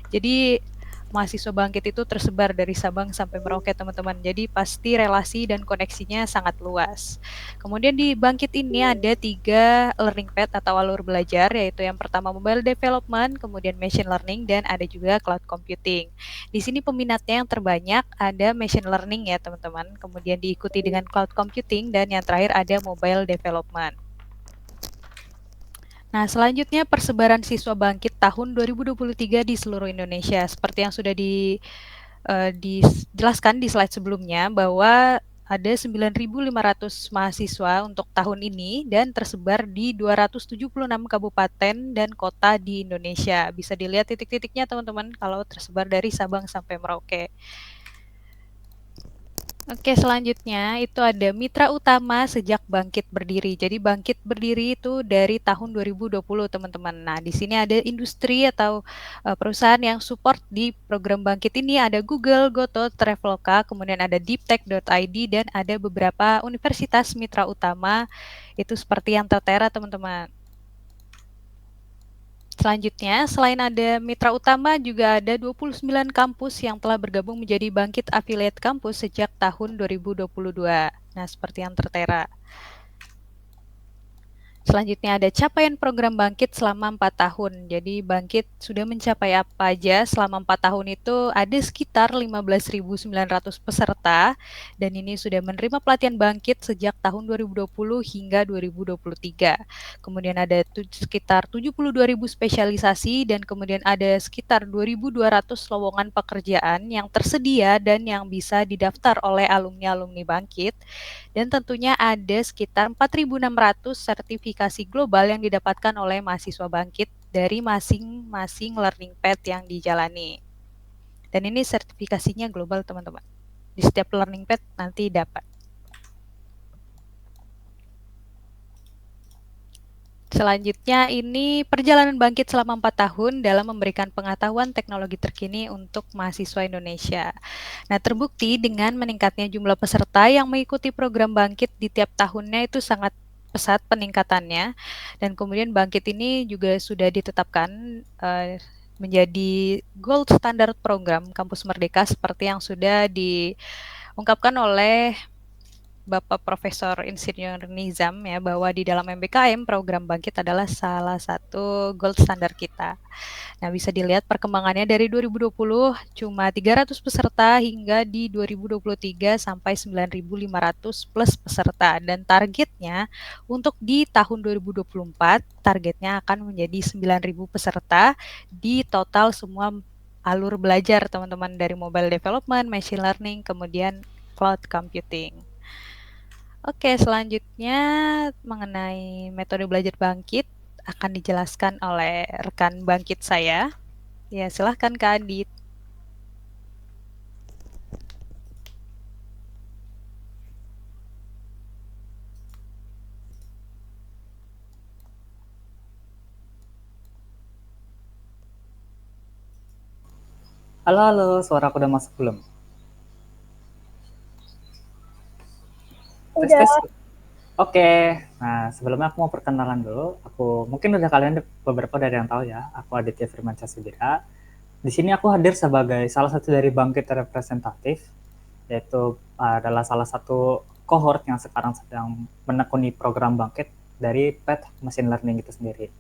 Jadi mahasiswa Bangkit itu tersebar dari Sabang sampai Merauke, teman-teman. Jadi pasti relasi dan koneksinya sangat luas. Kemudian di Bangkit ini ada 3 learning path atau alur belajar, yaitu yang pertama mobile development, kemudian machine learning, dan ada juga cloud computing. Di sini peminatnya yang terbanyak ada machine learning ya, teman-teman. Kemudian diikuti dengan cloud computing, dan yang terakhir ada mobile development. Nah, selanjutnya persebaran siswa Bangkit tahun 2023 di seluruh Indonesia. Seperti yang sudah dijelaskan di slide sebelumnya, bahwa ada 9.500 mahasiswa untuk tahun ini dan tersebar di 276 kabupaten dan kota di Indonesia. Bisa dilihat titik-titiknya, teman-teman, kalau tersebar dari Sabang sampai Merauke. Oke, selanjutnya itu ada mitra utama sejak Bangkit berdiri. Jadi Bangkit berdiri itu dari tahun 2020, teman-teman. Nah, di sini ada industri atau perusahaan yang support di program Bangkit ini, ada Google, Goto, Traveloka, kemudian ada deeptech.id, dan ada beberapa universitas mitra utama itu seperti yang tertera, teman-teman. Selanjutnya, selain ada mitra utama, juga ada 29 kampus yang telah bergabung menjadi Bangkit Affiliate Campus sejak tahun 2022. Nah, seperti yang tertera. Selanjutnya ada capaian program Bangkit selama 4 tahun. Jadi Bangkit sudah mencapai apa aja selama 4 tahun itu, ada sekitar 15.900 peserta, dan ini sudah menerima pelatihan Bangkit sejak tahun 2020 hingga 2023. Kemudian ada sekitar 72.000 spesialisasi, dan kemudian ada sekitar 2.200 lowongan pekerjaan yang tersedia dan yang bisa didaftar oleh alumni-alumni Bangkit. Dan tentunya ada sekitar 4.600 sertifikasi global yang didapatkan oleh mahasiswa Bangkit dari masing-masing learning path yang dijalani. Dan ini sertifikasinya global, teman-teman. Di setiap learning path nanti dapat. Selanjutnya ini perjalanan Bangkit selama 4 tahun dalam memberikan pengetahuan teknologi terkini untuk mahasiswa Indonesia. Nah, terbukti dengan meningkatnya jumlah peserta yang mengikuti program Bangkit di tiap tahunnya itu sangat pesat peningkatannya, dan kemudian Bangkit ini juga sudah ditetapkan menjadi gold standard program Kampus Merdeka seperti yang sudah diungkapkan oleh Bapak Profesor Insinyur Nizam ya, bahwa di dalam MBKM program Bangkit adalah salah satu gold standar kita. Nah, bisa dilihat perkembangannya dari 2020 cuma 300 peserta hingga di 2023 sampai 9.500 plus peserta, dan targetnya untuk di tahun 2024 targetnya akan menjadi 9.000 peserta di total semua alur belajar, teman-teman, dari mobile development, machine learning, kemudian cloud computing. Oke, selanjutnya mengenai metode belajar Bangkit akan dijelaskan oleh rekan Bangkit saya. Ya, silahkan Kak Adit. Halo, halo, suara aku udah masuk belum? Tes, Udah. tes. Oke, nah sebelumnya aku mau perkenalan dulu. Aku mungkin udah kalian beberapa dari yang tahu ya. Aku Aditya Firmansyah Sudira. Di sini aku hadir sebagai salah satu dari Bangkit representatif, yaitu adalah salah satu cohort yang sekarang sedang menekuni program Bangkit dari Path Machine Learning itu sendiri.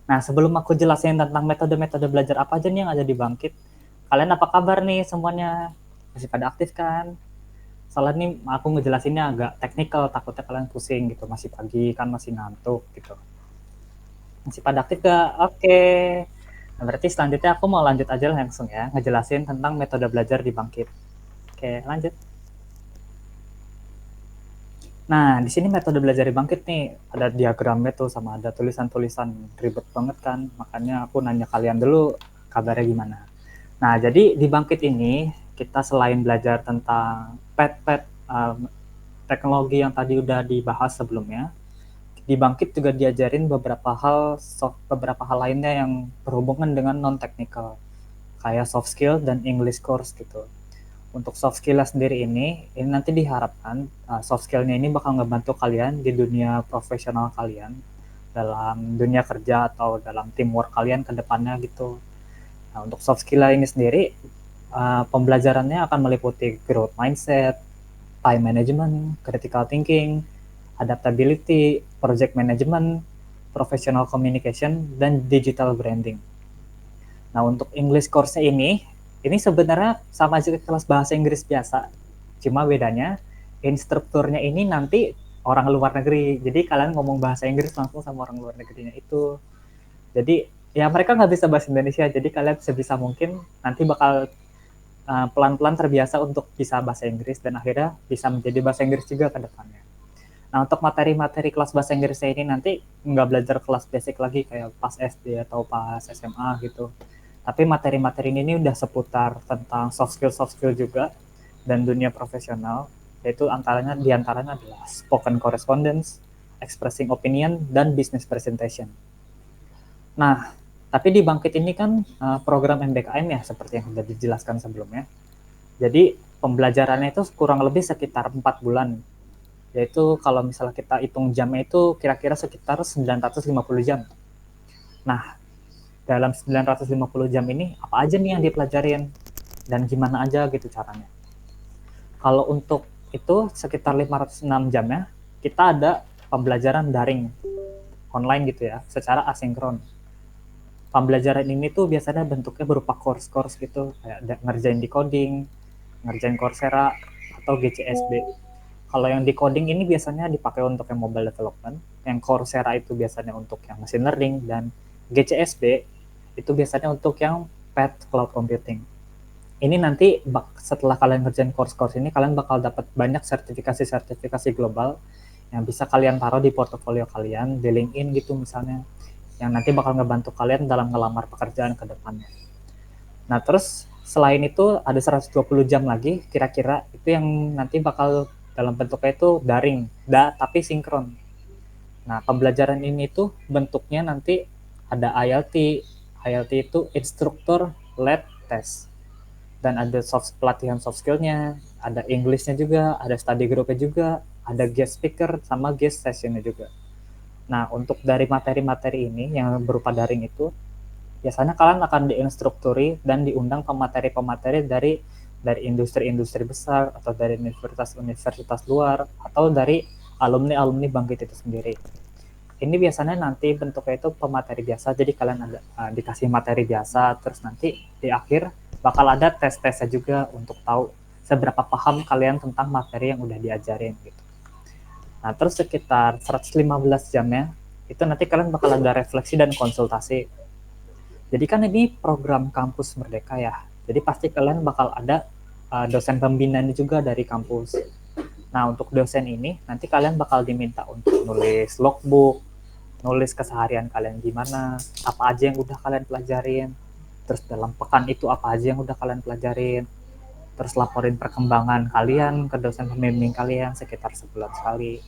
Nah, sebelum aku jelasin tentang metode-metode belajar apa aja nih yang ada di Bangkit, kalian apa kabar nih semuanya? Masih pada aktif kan? Soalnya nih aku ngejelasinnya agak teknikal, takutnya kalian pusing gitu, masih pagi kan, masih ngantuk gitu. Masih pada aktif gak? Oke. Nah, berarti selanjutnya aku mau lanjut aja langsung ya, ngejelasin tentang metode belajar di Bangkit. Oke, lanjut. Nah, di sini metode belajar di Bangkit nih, ada diagramnya tuh sama ada tulisan-tulisan ribet banget kan, makanya aku nanya kalian dulu kabarnya gimana. Nah, jadi di Bangkit ini kita selain belajar tentang pet-pet teknologi yang tadi udah dibahas sebelumnya, di Bangkit juga diajarin beberapa hal lainnya yang berhubungan dengan non technical, kayak soft skill dan English course gitu. Untuk soft skill sendiri ini nanti diharapkan soft skillnya ini bakal ngebantu kalian di dunia profesional kalian, dalam dunia kerja atau dalam teamwork kalian ke depannya gitu. Nah, untuk soft skill ini sendiri, pembelajarannya akan meliputi growth mindset, time management, critical thinking, adaptability, project management, professional communication, dan digital branding. Nah, untuk English course-nya ini sebenarnya sama aja kelas bahasa Inggris biasa. Cuma bedanya, instrukturnya ini nanti orang luar negeri. Jadi kalian ngomong bahasa Inggris langsung sama orang luar negerinya itu. Jadi ya mereka nggak bisa bahasa Indonesia, jadi kalian sebisa mungkin nanti bakal pelan-pelan terbiasa untuk bisa bahasa Inggris dan akhirnya bisa menjadi bahasa Inggris juga ke depannya. Nah, untuk materi-materi kelas bahasa Inggrisnya ini nanti nggak belajar kelas basic lagi kayak pas SD atau pas SMA gitu. Tapi materi-materi ini udah seputar tentang soft skill juga dan dunia profesional, yaitu diantaranya adalah spoken correspondence, expressing opinion, dan business presentation. Nah, tapi di Bangkit ini kan program MBKM ya, seperti yang sudah dijelaskan sebelumnya. Jadi pembelajarannya itu kurang lebih sekitar 4 bulan. Yaitu kalau misalnya kita hitung jamnya itu kira-kira sekitar 950 jam. Nah, dalam 950 jam ini apa aja nih yang dipelajarin dan gimana aja gitu caranya. Kalau untuk itu sekitar 506 jamnya, kita ada pembelajaran daring, online gitu ya, secara asinkron. Pembelajaran ini tuh biasanya bentuknya berupa course-course gitu, kayak ngerjain di coding, ngerjain Coursera, atau GCSB. Kalau yang di coding ini biasanya dipakai untuk yang mobile development, yang Coursera itu biasanya untuk yang machine learning, dan GCSB itu biasanya untuk yang path cloud computing. Ini nanti setelah kalian ngerjain course-course ini, kalian bakal dapat banyak sertifikasi-sertifikasi global yang bisa kalian taruh di portofolio kalian, di LinkedIn gitu misalnya, yang nanti bakal ngebantu kalian dalam ngelamar pekerjaan ke depannya. Nah, terus selain itu ada 120 jam lagi kira-kira itu yang nanti bakal dalam bentuknya itu daring, tapi sinkron. Nah, pembelajaran ini tuh bentuknya nanti ada ILT. ILT itu Instructor Led Test. Dan ada pelatihan soft skill-nya, ada English-nya juga, ada study group-nya juga, ada guest speaker, sama guest session-nya juga. Nah, untuk dari materi-materi ini yang berupa daring itu, biasanya kalian akan diinstrukturi dan diundang pemateri-pemateri dari industri-industri besar atau dari universitas-universitas luar atau dari alumni-alumni Bangkit itu sendiri. Ini biasanya nanti bentuknya itu pemateri biasa, jadi kalian ada dikasih materi biasa, terus nanti di akhir bakal ada tes-tesnya juga untuk tahu seberapa paham kalian tentang materi yang udah diajarin gitu. Nah, terus sekitar 115 jamnya itu nanti kalian bakal ada refleksi dan konsultasi. Jadi kan ini program kampus Merdeka ya. Jadi pasti kalian bakal ada dosen pembinaan juga dari kampus. Nah, untuk dosen ini nanti kalian bakal diminta untuk nulis logbook, nulis keseharian kalian gimana, apa aja yang udah kalian pelajarin, terus dalam pekan itu apa aja yang udah kalian pelajarin, terus laporin perkembangan kalian ke dosen pembimbing kalian sekitar sebulan sekali.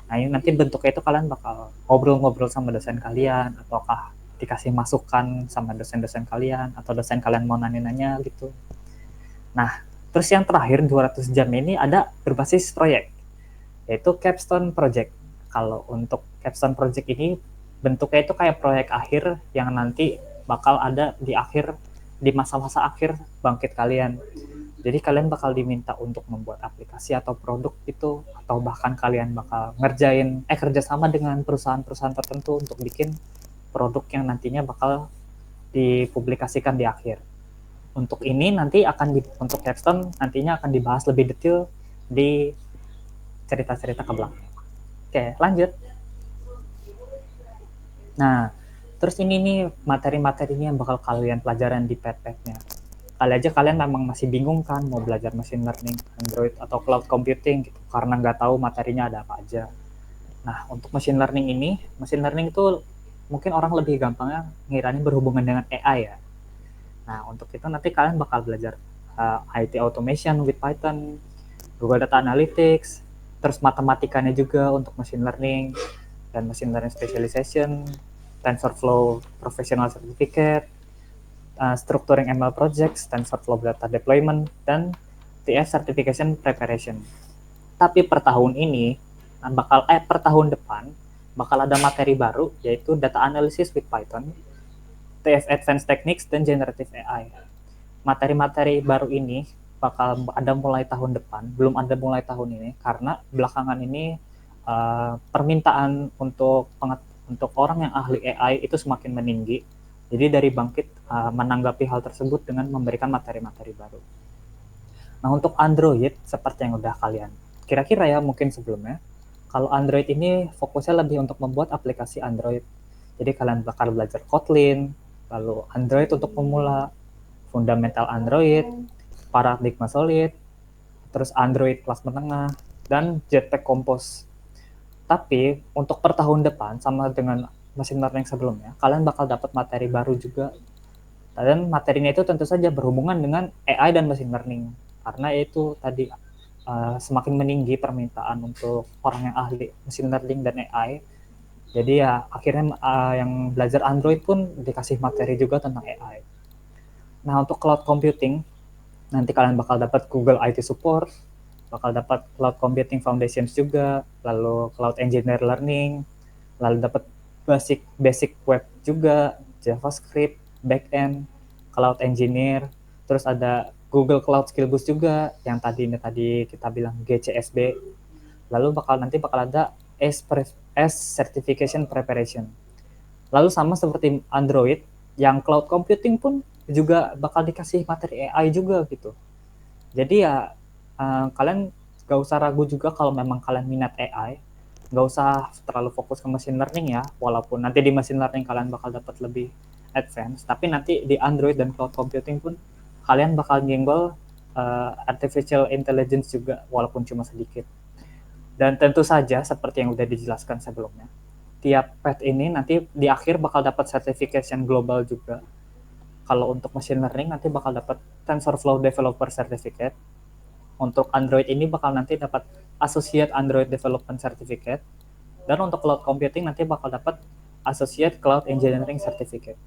Nah, ini nanti bentuknya itu kalian bakal ngobrol-ngobrol sama dosen kalian, ataukah dikasih masukan sama dosen-dosen kalian, atau dosen kalian mau nanya-nanya gitu. Nah, terus yang terakhir 200 jam ini ada berbasis proyek, yaitu capstone project. Kalau untuk capstone project ini bentuknya itu kayak proyek akhir yang nanti bakal ada di masa-masa akhir Bangkit kalian. Jadi kalian bakal diminta untuk membuat aplikasi atau produk itu, atau bahkan kalian bakal kerjasama dengan perusahaan-perusahaan tertentu untuk bikin produk yang nantinya bakal dipublikasikan di akhir. Untuk ini nanti untuk capstone nantinya akan dibahas lebih detail di cerita-cerita ke belakang. Oke, lanjut. Nah, terus ini nih materi-materinya yang bakal kalian pelajaran di pet-petnya. Kali aja kalian memang masih bingung kan mau belajar machine learning, Android, atau cloud computing gitu, karena nggak tahu materinya ada apa aja. Nah, untuk machine learning itu mungkin orang lebih gampangnya ngiranya berhubungan dengan AI ya. Nah, untuk itu nanti kalian bakal belajar IT automation with Python, Google Data Analytics, terus matematikanya juga untuk machine learning, dan machine learning specialization, TensorFlow Professional Certificate, Structuring ML Projects, TensorFlow Data Deployment, dan TF Certification Preparation. Tapi per tahun depan bakal ada materi baru, yaitu Data Analysis with Python, Advanced Techniques, dan Generative AI. Materi-materi baru ini bakal ada mulai tahun depan, belum ada mulai tahun ini, karena belakangan ini permintaan untuk orang yang ahli AI itu semakin meninggi. Jadi dari Bangkit menanggapi hal tersebut dengan memberikan materi-materi baru. Nah, untuk Android, seperti yang udah kalian kira-kira ya mungkin sebelumnya, kalau Android ini fokusnya lebih untuk membuat aplikasi Android. Jadi kalian bakal belajar Kotlin, lalu Android untuk pemula, fundamental Android, paradigma solid, terus Android kelas menengah, dan Jetpack Compose. Tapi untuk per tahun depan, sama dengan machine learning sebelumnya, kalian bakal dapat materi baru juga. Dan materinya itu tentu saja berhubungan dengan AI dan machine learning. Karena itu tadi semakin meninggi permintaan untuk orang yang ahli machine learning dan AI. Jadi ya akhirnya yang belajar Android pun dikasih materi juga tentang AI. Nah, untuk cloud computing, nanti kalian bakal dapat Google IT Support, bakal dapat Cloud Computing Foundations juga, lalu Cloud Engineer Learning, lalu dapat basic web juga, JavaScript, backend, Cloud Engineer, terus ada Google Cloud Skill Boost juga, yang tadi kita bilang GCSB, lalu nanti bakal ada S Certification Preparation. Lalu sama seperti Android, yang cloud computing pun juga bakal dikasih materi AI juga gitu. Jadi ya kalian gak usah ragu juga kalau memang kalian minat AI, gak usah terlalu fokus ke machine learning ya, walaupun nanti di machine learning kalian bakal dapat lebih advance, tapi nanti di Android dan cloud computing pun kalian bakal nyenggol artificial intelligence juga, walaupun cuma sedikit. Dan tentu saja seperti yang udah dijelaskan sebelumnya, tiap path ini nanti di akhir bakal dapat certification global juga. Kalau untuk machine learning nanti bakal dapat TensorFlow Developer Certificate. Untuk Android ini bakal nanti dapat Associate Android Development Certificate. Dan untuk cloud computing nanti bakal dapat Associate Cloud Engineering Certificate.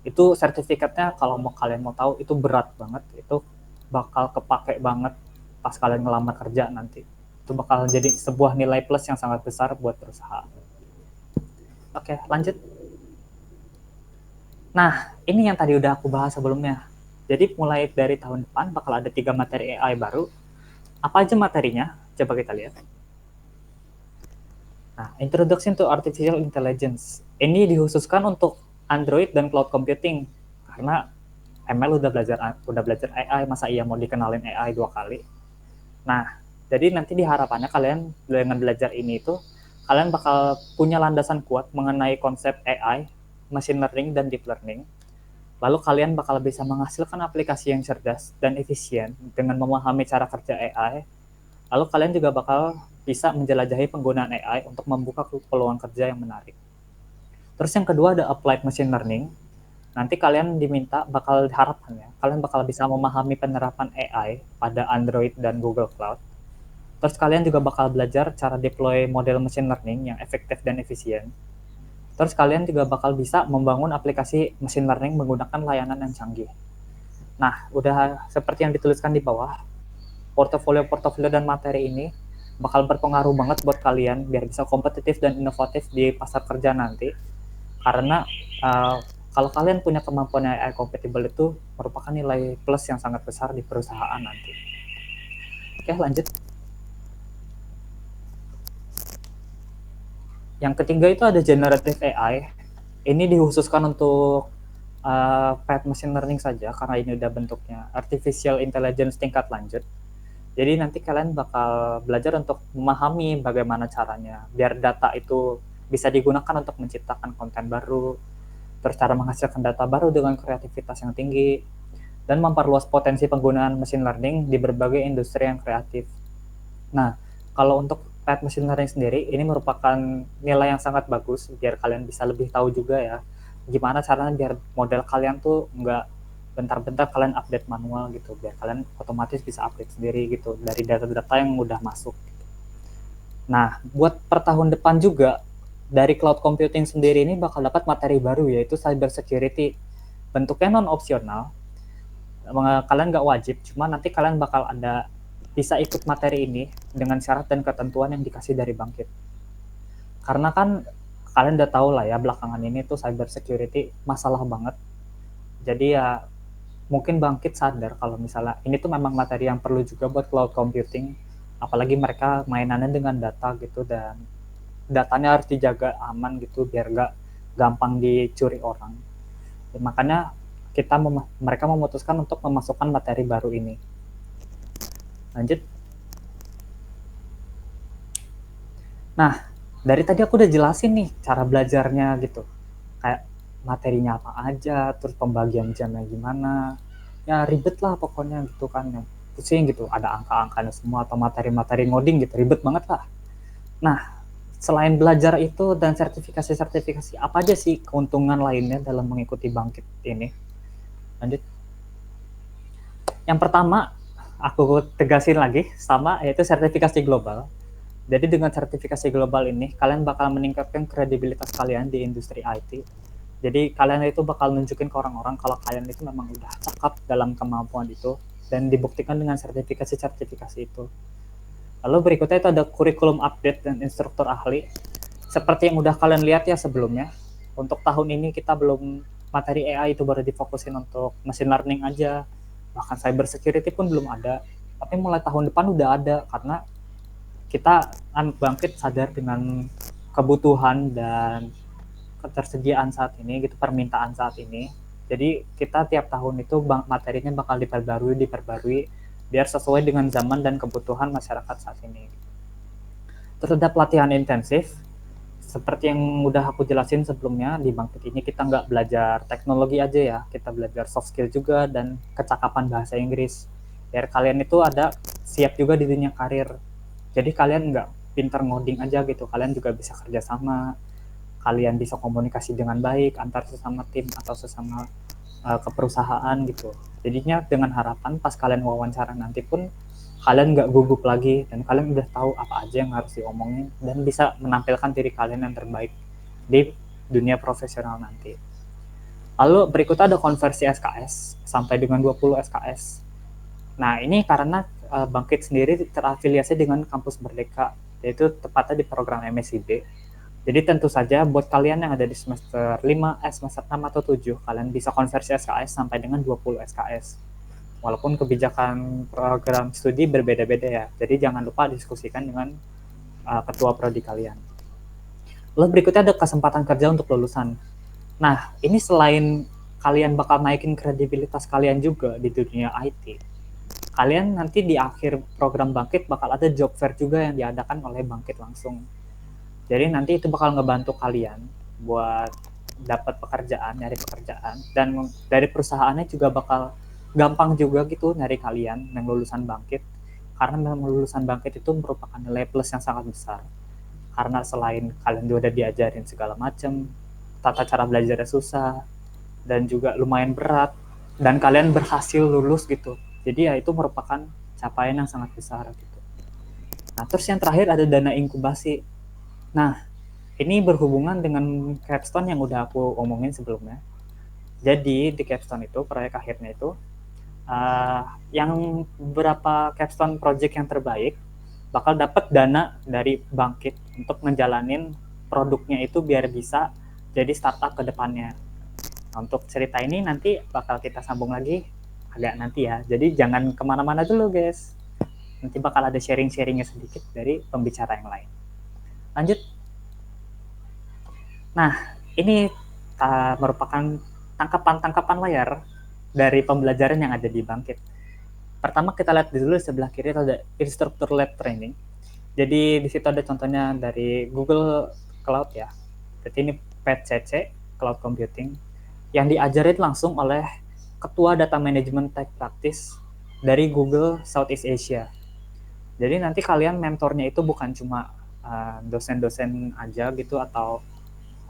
Itu sertifikatnya kalau kalian mau tahu itu berat banget, itu bakal kepake banget pas kalian ngelamar kerja nanti. Itu bakal jadi sebuah nilai plus yang sangat besar buat perusahaan. Oke, lanjut. Nah, ini yang tadi udah aku bahas sebelumnya. Jadi mulai dari tahun depan bakal ada 3 materi AI baru. Apa aja materinya? Coba kita lihat. Nah, Introduction to Artificial Intelligence. Ini dikhususkan untuk Android dan cloud computing. Karena ML udah belajar AI, masa iya mau dikenalin AI 2 kali? Nah, jadi nanti diharapannya kalian dengan belajar ini itu kalian bakal punya landasan kuat mengenai konsep AI, machine learning, dan deep learning. Lalu kalian bakal bisa menghasilkan aplikasi yang cerdas dan efisien dengan memahami cara kerja AI. Lalu kalian juga bakal bisa menjelajahi penggunaan AI untuk membuka peluang kerja yang menarik. Terus yang kedua ada applied machine learning. Nanti kalian diminta harapannya kalian bakal bisa memahami penerapan AI pada Android dan Google Cloud. Terus kalian juga bakal belajar cara deploy model machine learning yang efektif dan efisien. Terus kalian juga bakal bisa membangun aplikasi machine learning menggunakan layanan yang canggih. Nah, udah seperti yang dituliskan di bawah, portofolio dan materi ini bakal berpengaruh banget buat kalian biar bisa kompetitif dan inovatif di pasar kerja nanti. Karena kalau kalian punya kemampuan AI compatible itu merupakan nilai plus yang sangat besar di perusahaan nanti. Oke, lanjut. Yang ketiga itu ada generative AI. Ini dikhususkan untuk path machine learning saja karena ini udah bentuknya artificial intelligence tingkat lanjut. Jadi nanti kalian bakal belajar untuk memahami bagaimana caranya biar data itu bisa digunakan untuk menciptakan konten baru, terus cara menghasilkan data baru dengan kreativitas yang tinggi, dan memperluas potensi penggunaan machine learning di berbagai industri yang kreatif. Nah, kalau untuk path machine learning sendiri, ini merupakan nilai yang sangat bagus biar kalian bisa lebih tahu juga ya gimana caranya biar model kalian tuh nggak bentar-bentar kalian update manual gitu, biar kalian otomatis bisa update sendiri gitu dari data-data yang udah masuk. Nah, buat per tahun depan juga dari cloud computing sendiri ini bakal dapat materi baru yaitu cyber security. Bentuknya non opsional, kalian nggak wajib, cuma nanti kalian bakal ada bisa ikut materi ini dengan syarat dan ketentuan yang dikasih dari Bangkit. Karena kan kalian udah tahu lah ya belakangan ini tuh cyber security masalah banget. Jadi ya mungkin Bangkit sadar kalau misalnya ini tuh memang materi yang perlu juga buat cloud computing, apalagi mereka mainannya dengan data gitu, dan datanya harus dijaga aman gitu biar gak gampang dicuri orang. Ya, makanya mereka memutuskan untuk memasukkan materi baru ini. Lanjut. Nah, dari tadi aku udah jelasin nih cara belajarnya gitu. Kayak materinya apa aja, terus pembagian jamnya gimana. Ya ribet lah pokoknya gitu kan. Yang pusing gitu, ada angka-angkanya semua atau materi-materi ngoding gitu, ribet banget lah. Nah, selain belajar itu dan sertifikasi-sertifikasi, apa aja sih keuntungan lainnya dalam mengikuti Bangkit ini? Lanjut. Yang pertama, aku tegasin lagi, sama, yaitu sertifikasi global. Jadi dengan sertifikasi global ini, kalian bakal meningkatkan kredibilitas kalian di industri IT. Jadi kalian itu bakal nunjukin ke orang-orang kalau kalian itu memang udah cakap dalam kemampuan itu, dan dibuktikan dengan sertifikasi-sertifikasi itu. Lalu berikutnya itu ada kurikulum update dan instruktur ahli. Seperti yang udah kalian lihat ya sebelumnya, untuk tahun ini kita belum, materi AI itu baru difokusin untuk machine learning aja, bahkan cyber security pun belum ada. Tapi mulai tahun depan udah ada, karena kita Bangkit sadar dengan kebutuhan dan ketersediaan saat ini gitu, permintaan saat ini. Jadi kita tiap tahun itu materinya bakal diperbarui biar sesuai dengan zaman dan kebutuhan masyarakat saat ini. Terus ada pelatihan intensif. Seperti yang udah aku jelasin sebelumnya, di Bangkit ini kita nggak belajar teknologi aja ya, kita belajar soft skill juga dan kecakapan bahasa Inggris. Biar kalian itu ada siap juga di dunia karir. Jadi kalian nggak pinter ngoding aja gitu, kalian juga bisa kerjasama, kalian bisa komunikasi dengan baik antar sesama tim atau sesama keperusahaan gitu. Jadinya dengan harapan pas kalian wawancara nanti pun kalian nggak gugup lagi dan kalian udah tahu apa aja yang harus diomongin dan bisa menampilkan diri kalian yang terbaik di dunia profesional nanti. Lalu berikutnya ada konversi SKS sampai dengan 20 SKS. Nah, ini karena Bangkit sendiri terafiliasi dengan Kampus Merdeka, yaitu tepatnya di program MSIB. Jadi tentu saja buat kalian yang ada di semester 5, semester 6 atau 7, kalian bisa konversi SKS sampai dengan 20 SKS. Walaupun kebijakan program studi berbeda-beda ya, jadi jangan lupa diskusikan dengan ketua prodi kalian. Lalu berikutnya ada kesempatan kerja untuk lulusan. Nah, ini selain kalian bakal naikin kredibilitas kalian juga di dunia IT, kalian nanti di akhir program Bangkit bakal ada job fair juga yang diadakan oleh Bangkit langsung. Jadi nanti itu bakal ngebantu kalian buat dapat pekerjaan, nyari pekerjaan, dan dari perusahaannya juga bakal gampang juga gitu nyari kalian yang lulusan Bangkit, karena memang lulusan Bangkit itu merupakan nilai plus yang sangat besar. Karena selain kalian udah diajarin segala macam, tata cara belajarnya susah dan juga lumayan berat, dan kalian berhasil lulus gitu. Jadi ya itu merupakan capaian yang sangat besar gitu. Nah, terus yang terakhir ada dana inkubasi. Nah, ini berhubungan dengan capstone yang udah aku omongin sebelumnya. Jadi di capstone itu, proyek akhirnya itu, yang beberapa capstone project yang terbaik bakal dapat dana dari Bangkit untuk ngejalanin produknya itu biar bisa jadi startup ke depannya. Nah, untuk cerita ini nanti bakal kita sambung lagi agak nanti ya. Jadi jangan kemana-mana dulu guys. Nanti bakal ada sharing-sharingnya sedikit dari pembicara yang lain. Lanjut. Nah, ini merupakan tangkapan-tangkapan layar dari pembelajaran yang ada di Bangkit. Pertama kita lihat dulu di sebelah kiri ada instructor-led training. Jadi di situ ada contohnya dari Google Cloud ya. Jadi ini PCC, Cloud Computing, yang diajarin langsung oleh Ketua Data Management Tech Practice dari Google Southeast Asia. Jadi nanti kalian mentornya itu bukan cuma dosen-dosen aja gitu atau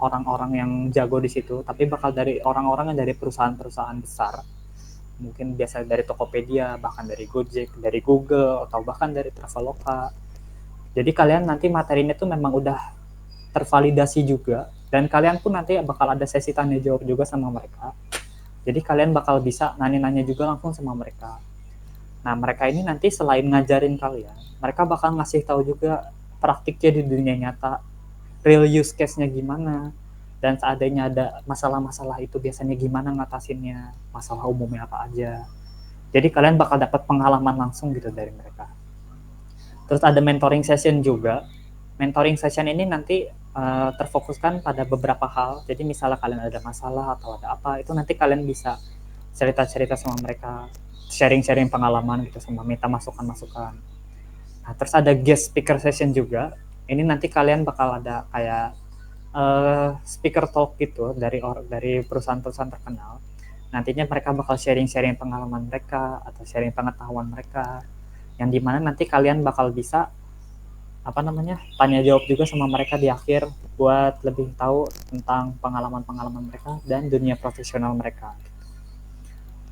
orang-orang yang jago di situ, tapi bakal dari orang-orang yang dari perusahaan-perusahaan besar, mungkin biasa dari Tokopedia, bahkan dari Gojek, dari Google, atau bahkan dari Traveloka. Jadi kalian nanti materinya tuh memang udah tervalidasi juga, dan kalian pun nanti bakal ada sesi tanya jawab juga sama mereka. Jadi kalian bakal bisa nanya-nanya juga langsung sama mereka. Nah, mereka ini nanti selain ngajarin kalian, mereka bakal ngasih tahu juga praktiknya di dunia nyata. real use case-nya gimana, dan seandainya ada masalah-masalah itu biasanya gimana ngatasinnya, masalah umumnya apa aja. Jadi kalian bakal dapat pengalaman langsung gitu dari mereka. Terus ada mentoring session juga. Mentoring session ini nanti terfokuskan pada beberapa hal. Jadi misalnya kalian ada masalah atau ada apa, itu nanti kalian bisa cerita-cerita sama mereka, sharing-sharing pengalaman gitu, sama minta masukan-masukan. Nah, terus ada guest speaker session juga. Ini nanti kalian bakal ada kayak speaker talk gitu dari perusahaan-perusahaan terkenal. Nantinya mereka bakal sharing-sharing pengalaman mereka atau sharing pengetahuan mereka, yang dimana nanti kalian bakal bisa tanya jawab juga sama mereka di akhir buat lebih tahu tentang pengalaman-pengalaman mereka dan dunia profesional mereka.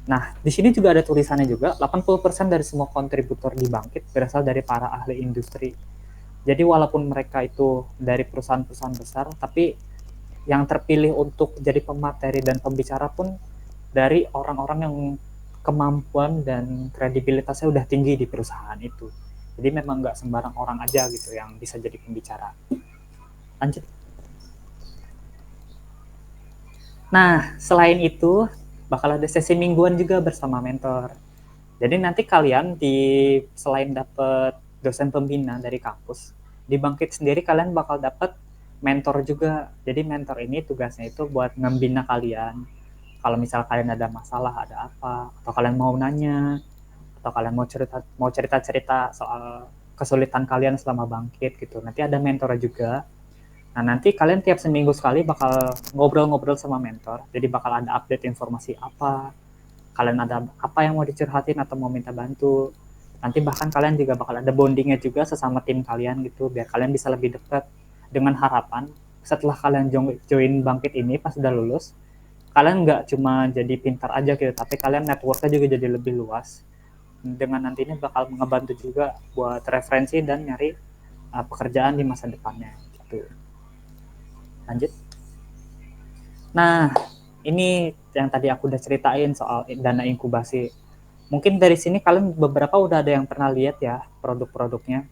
Nah, di sini juga ada tulisannya juga, 80% dari semua kontributor di Bangkit berasal dari para ahli industri. Jadi walaupun mereka itu dari perusahaan-perusahaan besar, tapi yang terpilih untuk jadi pemateri dan pembicara pun dari orang-orang yang kemampuan dan kredibilitasnya udah tinggi di perusahaan itu. Jadi memang nggak sembarang orang aja gitu yang bisa jadi pembicara. Lanjut. Nah, selain itu bakal ada sesi mingguan juga bersama mentor. Jadi nanti kalian selain dapat dosen pembina dari kampus, di Bangkit sendiri kalian bakal dapat mentor juga. Jadi mentor ini tugasnya itu buat membina kalian. Kalau misal kalian ada masalah, ada apa, atau kalian mau nanya, atau kalian mau cerita-cerita soal kesulitan kalian selama Bangkit gitu. Nanti ada mentor juga. Nah, nanti kalian tiap seminggu sekali bakal ngobrol-ngobrol sama mentor. Jadi bakal ada update informasi apa, kalian ada apa yang mau dicurhatin atau mau minta bantu. Nanti bahkan kalian juga bakal ada bondingnya juga sesama tim kalian gitu, biar kalian bisa lebih dekat, dengan harapan setelah kalian join Bangkit ini pas udah lulus, kalian nggak cuma jadi pintar aja gitu, tapi kalian networknya juga jadi lebih luas. Dengan nantinya bakal ngebantu juga buat referensi dan nyari pekerjaan di masa depannya gitu. Lanjut. Nah, ini yang tadi aku udah ceritain soal dana inkubasi. Mungkin dari sini kalian beberapa udah ada yang pernah lihat ya produk-produknya.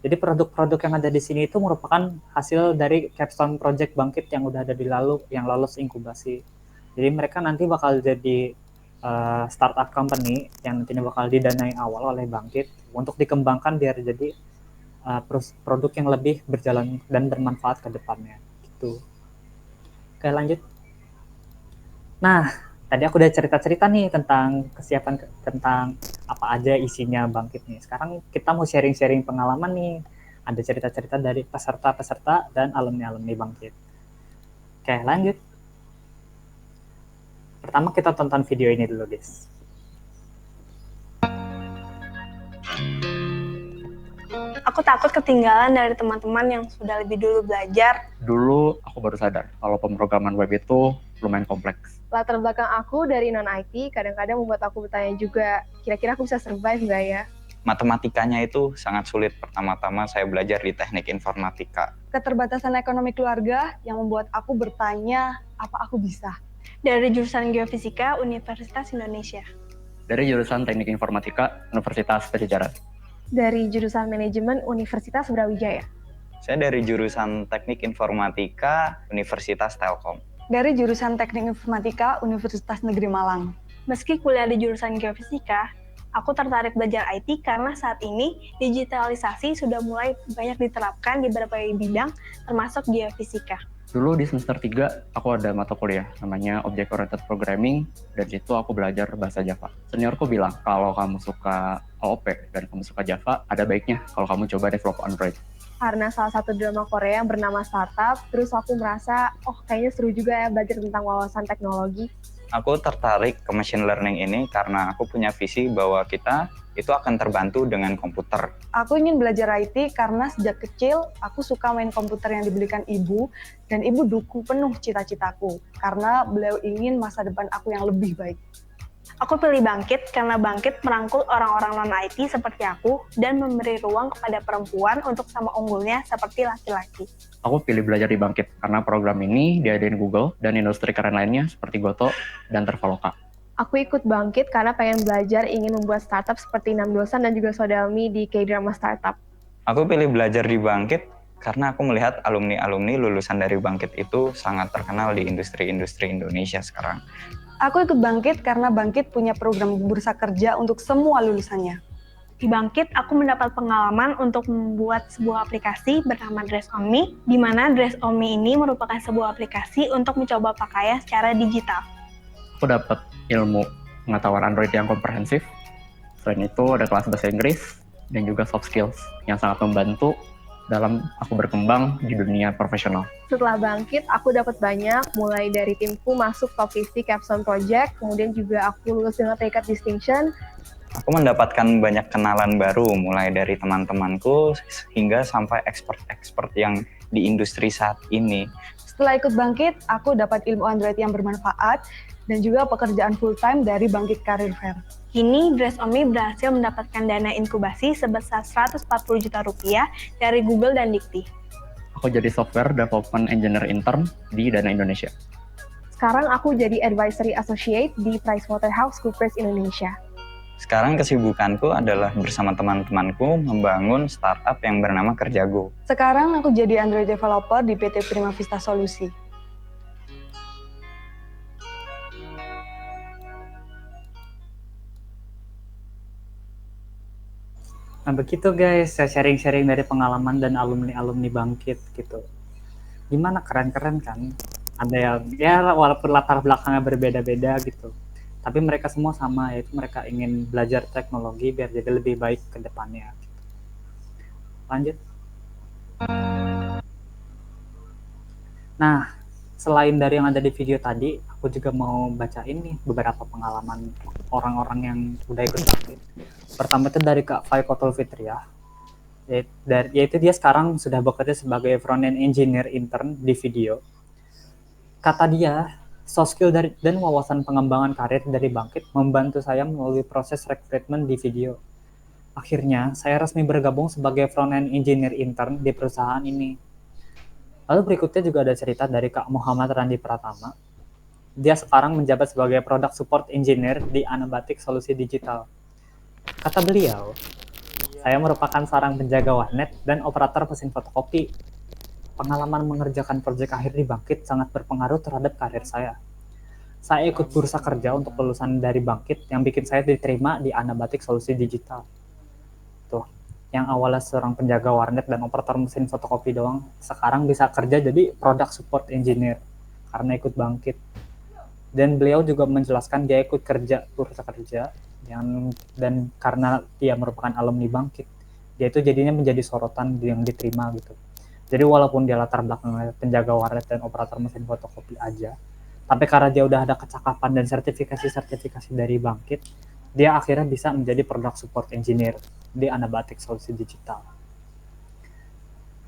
Jadi produk-produk yang ada di sini itu merupakan hasil dari capstone project Bangkit yang udah ada yang lolos inkubasi. Jadi mereka nanti bakal jadi startup company yang nantinya bakal didanai awal oleh Bangkit untuk dikembangkan biar jadi produk yang lebih berjalan dan bermanfaat ke depannya gitu. Oke, lanjut. Nah, tadi aku udah cerita-cerita nih tentang kesiapan, tentang apa aja isinya Bangkit nih. Sekarang kita mau sharing-sharing pengalaman nih. Ada cerita-cerita dari peserta-peserta dan alumni-alumni Bangkit. Oke, lanjut. Pertama kita tonton video ini dulu, guys. Aku takut ketinggalan dari teman-teman yang sudah lebih dulu belajar. Dulu aku baru sadar kalau pemrograman web itu lumayan kompleks. Latar belakang aku dari non-IT kadang-kadang membuat aku bertanya juga, kira-kira aku bisa survive nggak ya? Matematikanya itu sangat sulit. Pertama-tama saya belajar di teknik informatika. Keterbatasan ekonomi keluarga yang membuat aku bertanya, apa aku bisa? Dari jurusan Geofisika Universitas Indonesia. Dari jurusan Teknik Informatika Universitas Pajajaran. Dari jurusan Manajemen Universitas Brawijaya. Saya dari jurusan Teknik Informatika Universitas Telkom. Dari jurusan Teknik Informatika Universitas Negeri Malang. Meski kuliah di jurusan Geofisika, aku tertarik belajar IT karena saat ini digitalisasi sudah mulai banyak diterapkan di berbagai bidang termasuk geofisika. Dulu di semester 3 aku ada mata kuliah namanya Object Oriented Programming, dan situ aku belajar bahasa Java. Seniorku bilang kalau kamu suka OOP dan kamu suka Java, ada baiknya kalau kamu coba develop Android. Karena salah satu drama Korea yang bernama Startup, terus aku merasa, kayaknya seru juga ya belajar tentang wawasan teknologi. Aku tertarik ke machine learning ini karena aku punya visi bahwa kita itu akan terbantu dengan komputer. Aku ingin belajar IT karena sejak kecil aku suka main komputer yang dibelikan ibu, dan ibu dukung penuh cita-citaku karena beliau ingin masa depan aku yang lebih baik. Aku pilih Bangkit karena Bangkit merangkul orang-orang non-IT seperti aku dan memberi ruang kepada perempuan untuk sama unggulnya seperti laki-laki. Aku pilih belajar di Bangkit karena program ini diadain Google dan industri keren lainnya seperti Goto dan Traveloka. Aku ikut Bangkit karena pengen belajar ingin membuat startup seperti Namdosan dan juga Sodalmi di K-Drama Startup. Aku pilih belajar di Bangkit Karena aku melihat alumni-alumni lulusan dari Bangkit itu sangat terkenal di industri-industri Indonesia sekarang. Aku ikut Bangkit karena Bangkit punya program bursa kerja untuk semua lulusannya. Di Bangkit, aku mendapat pengalaman untuk membuat sebuah aplikasi bernama Dress On Me, di mana Dress On Me ini merupakan sebuah aplikasi untuk mencoba pakaian secara digital. Aku dapat ilmu pengetahuan Android yang komprehensif. Selain itu ada kelas bahasa Inggris dan juga soft skills yang sangat membantu dalam aku berkembang di dunia profesional. Setelah Bangkit, aku dapat banyak, mulai dari timku masuk top 50 Capstone Project, kemudian juga aku lulus dengan peringkat distinction. Aku mendapatkan banyak kenalan baru, mulai dari teman-temanku hingga sampai expert-expert yang di industri saat ini. Setelah ikut Bangkit, aku dapat ilmu Android yang bermanfaat dan juga pekerjaan full-time dari Bangkit Career Fair. Kini, Dress On Me berhasil mendapatkan dana inkubasi sebesar 140 juta rupiah dari Google dan Dikti. Aku jadi software development engineer intern di Dana Indonesia. Sekarang aku jadi advisory associate di PricewaterhouseCoopers Indonesia. Sekarang kesibukanku adalah bersama teman-temanku membangun startup yang bernama Kerjago. Sekarang aku jadi Android developer di PT Prima Vista Solusi. Nah begitu guys, saya sharing-sharing dari pengalaman dan alumni-alumni Bangkit gitu. Gimana, keren-keren kan? Ada yang ya walaupun latar belakangnya berbeda-beda gitu, tapi mereka semua sama, yaitu mereka ingin belajar teknologi biar jadi lebih baik ke depannya. Lanjut. Nah, selain dari yang ada di video tadi, aku juga mau bacain nih beberapa pengalaman orang-orang yang udah ikut Bangkit. Pertama itu dari Kak Faikotul Fitriah, yaitu dia sekarang sudah bekerja sebagai front-end engineer intern di video. Kata dia, soft skill dan wawasan pengembangan karir dari Bangkit membantu saya melalui proses rekrutmen di video. Akhirnya, saya resmi bergabung sebagai front-end engineer intern di perusahaan ini. Lalu berikutnya juga ada cerita dari Kak Muhammad Randi Pratama. Dia sekarang menjabat sebagai product support engineer di Anabatik Solusi Digital. Kata beliau, saya merupakan seorang penjaga warnet dan operator mesin fotokopi. Pengalaman mengerjakan proyek akhir di Bangkit sangat berpengaruh terhadap karir saya. Saya ikut bursa kerja untuk lulusan dari Bangkit yang bikin saya diterima di Anabatik Solusi Digital. Tuh, yang awalnya seorang penjaga warnet dan operator mesin fotokopi doang, sekarang bisa kerja jadi product support engineer karena ikut Bangkit. Dan beliau juga menjelaskan dia ikut kerja bursa kerja dan karena dia merupakan alumni Bangkit, dia itu jadinya menjadi sorotan yang diterima gitu. Jadi walaupun dia latar belakangnya penjaga warnet dan operator mesin fotokopi aja, tapi karena dia udah ada kecakapan dan sertifikasi dari Bangkit, dia akhirnya bisa menjadi product support engineer di Anabatik Solusi Digital.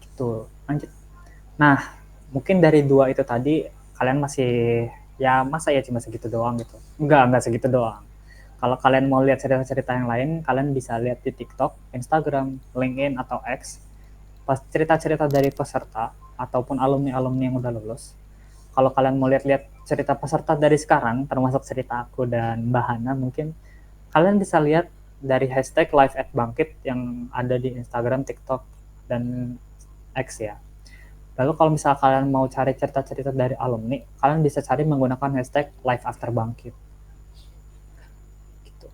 Gitu, lanjut. Nah, mungkin dari dua itu tadi, kalian masih, ya masa ya cuma segitu doang gitu. Enggak segitu doang. Kalau kalian mau lihat cerita-cerita yang lain, kalian bisa lihat di TikTok, Instagram, LinkedIn, atau X. Pas cerita-cerita dari peserta, ataupun alumni-alumni yang udah lulus. Kalau kalian mau lihat-lihat cerita peserta dari sekarang, termasuk cerita aku dan Mbak Hana, mungkin kalian bisa lihat dari hashtag #live@bangkit yang ada di Instagram, TikTok, dan X ya. Lalu kalau misalnya kalian mau cari cerita-cerita dari alumni, kalian bisa cari menggunakan hashtag #liveafterbangkit. Gitu.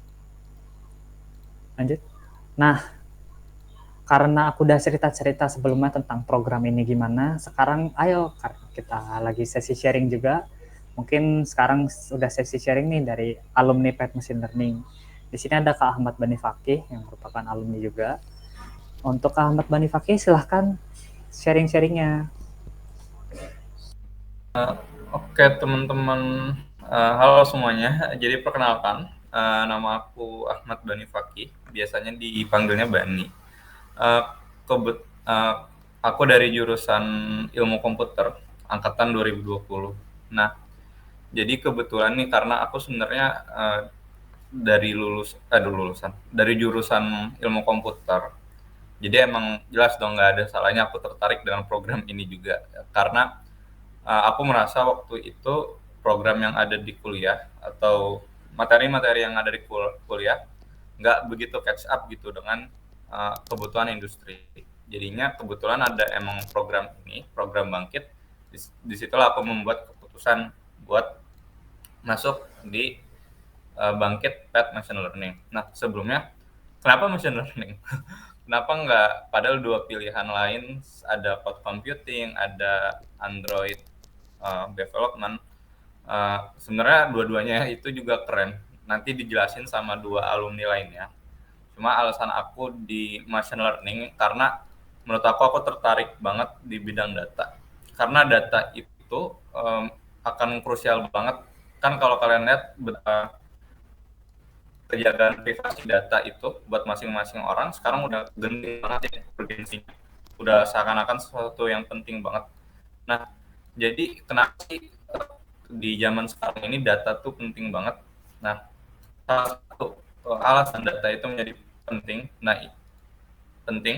Lanjut. Nah, karena aku udah cerita-cerita sebelumnya tentang program ini gimana, sekarang ayo kita lagi sesi sharing juga. Mungkin sekarang sudah sesi sharing nih dari alumni Pet Machine Learning. Di sini ada Kak Ahmad Bani Fakih yang merupakan alumni juga. Untuk Kak Ahmad Bani Fakih, silahkan sharing-sharingnya. Oke teman-teman, halo semuanya. Jadi perkenalkan, nama aku Ahmad Bani Fakih, biasanya dipanggilnya Bani. Aku dari jurusan Ilmu Komputer, angkatan 2020. Nah, jadi kebetulan nih karena aku sebenarnya dari jurusan Ilmu Komputer. Jadi emang jelas dong nggak ada salahnya aku tertarik dengan program ini juga, karena aku merasa waktu itu program yang ada di kuliah atau materi-materi yang ada di kuliah nggak begitu catch up gitu dengan kebutuhan industri. Jadinya kebetulan ada emang program ini, program Bangkit. Disitulah aku membuat keputusan buat masuk di Bangkit Path Machine Learning. Nah, sebelumnya kenapa machine learning? Kenapa nggak, padahal 2 pilihan lain, ada cloud computing, ada Android development. Sebenarnya dua-duanya itu juga keren. Nanti dijelasin sama 2 alumni lainnya. Cuma alasan aku di machine learning karena menurut aku tertarik banget di bidang data. Karena data itu akan krusial banget. Kan kalau kalian lihat penjagaan privasi data itu buat masing-masing orang sekarang udah genting banget ya urgensinya. Udah seakan-akan sesuatu yang penting banget. Nah, jadi kenapa sih di zaman sekarang ini data tuh penting banget? Nah, salah satu alasan data itu menjadi penting, penting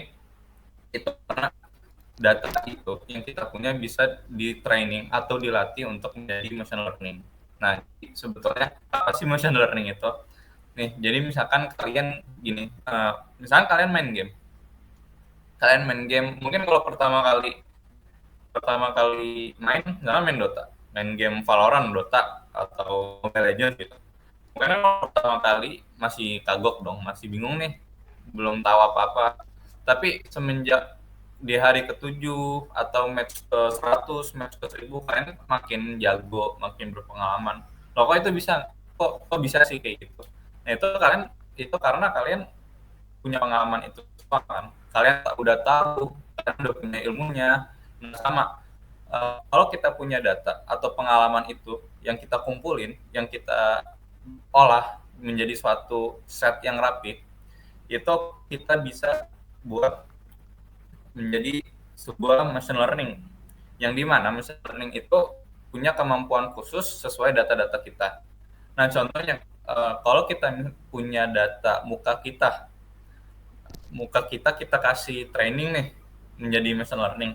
itu karena data itu yang kita punya bisa di training atau dilatih untuk menjadi machine learning. Nah, sebetulnya apa sih machine learning itu? Nih, jadi misalkan kalian gini, misalkan kalian main game, mungkin kalau pertama kali main, misalkan main Dota, main game Valorant, Dota, atau Mobile Legends gitu. Mungkin kalau pertama kali masih kagok dong, masih bingung nih, belum tahu apa-apa. Tapi semenjak di hari ke-7 atau match ke-100, match ke-1000, kalian makin jago, makin berpengalaman. Loh, kok itu bisa? Kok bisa sih kayak gitu? Nah, itu karena kalian punya pengalaman itu semua kan. Kalian udah tahu, kalian udah punya ilmunya. Nah, sama kalau kita punya data atau pengalaman itu yang kita kumpulin, yang kita olah menjadi suatu set yang rapi, itu kita bisa buat menjadi sebuah machine learning. Yang dimana machine learning itu punya kemampuan khusus sesuai data-data kita. Nah, contohnya kalau kita punya data muka kita kita kasih training nih menjadi machine learning.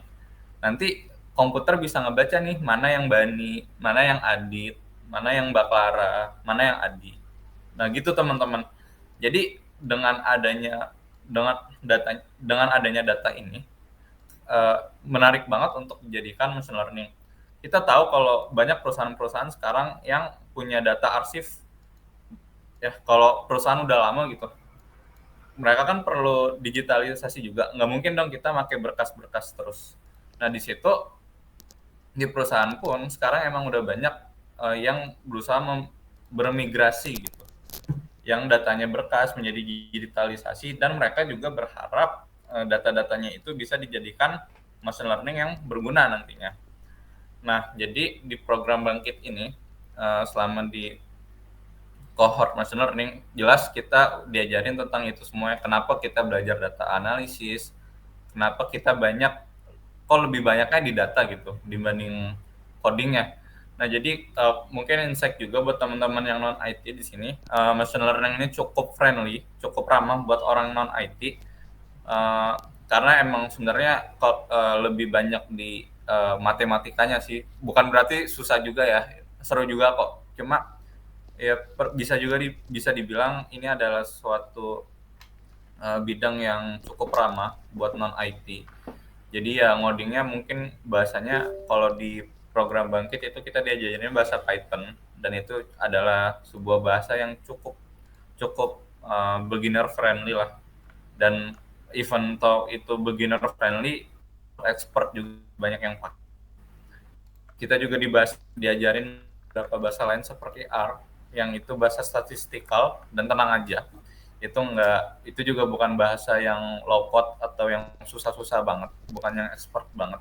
Nanti komputer bisa ngebaca nih mana yang Bani, mana yang Adit, mana yang Mbak Clara, mana yang Adi. Nah, gitu teman-teman. Jadi dengan adanya data ini menarik banget untuk dijadikan machine learning. Kita tahu kalau banyak perusahaan-perusahaan sekarang yang punya data arsip. Ya, kalau perusahaan udah lama gitu, mereka kan perlu digitalisasi juga. Nggak mungkin dong kita pakai berkas-berkas terus. Nah, di situ di perusahaan pun sekarang emang udah banyak yang berusaha bermigrasi gitu, yang datanya berkas menjadi digitalisasi, dan mereka juga berharap data-datanya itu bisa dijadikan machine learning yang berguna nantinya. Nah, jadi di program Bangkit ini selama di cohort machine learning, jelas kita diajarin tentang itu semuanya. Kenapa kita belajar data analisis, kenapa kita lebih banyaknya di data gitu dibanding codingnya. Nah, jadi mungkin insight juga buat teman-teman yang non IT di sini, machine learning ini cukup friendly, cukup ramah buat orang non IT, karena emang sebenarnya lebih banyak di matematikanya sih. Bukan berarti susah juga ya, seru juga kok. Cuma ya bisa dibilang ini adalah suatu bidang yang cukup ramah buat non IT. Jadi ya ngodingnya mungkin bahasanya kalau di program Bangkit itu kita diajarinnya bahasa Python, dan itu adalah sebuah bahasa yang cukup beginner friendly lah. Dan even though itu beginner friendly, expert juga banyak yang pakai. Kita juga diajarin beberapa bahasa lain seperti R, yang itu bahasa statistikal, dan tenang aja, itu juga bukan bahasa yang low code atau yang susah-susah banget, bukan yang expert banget.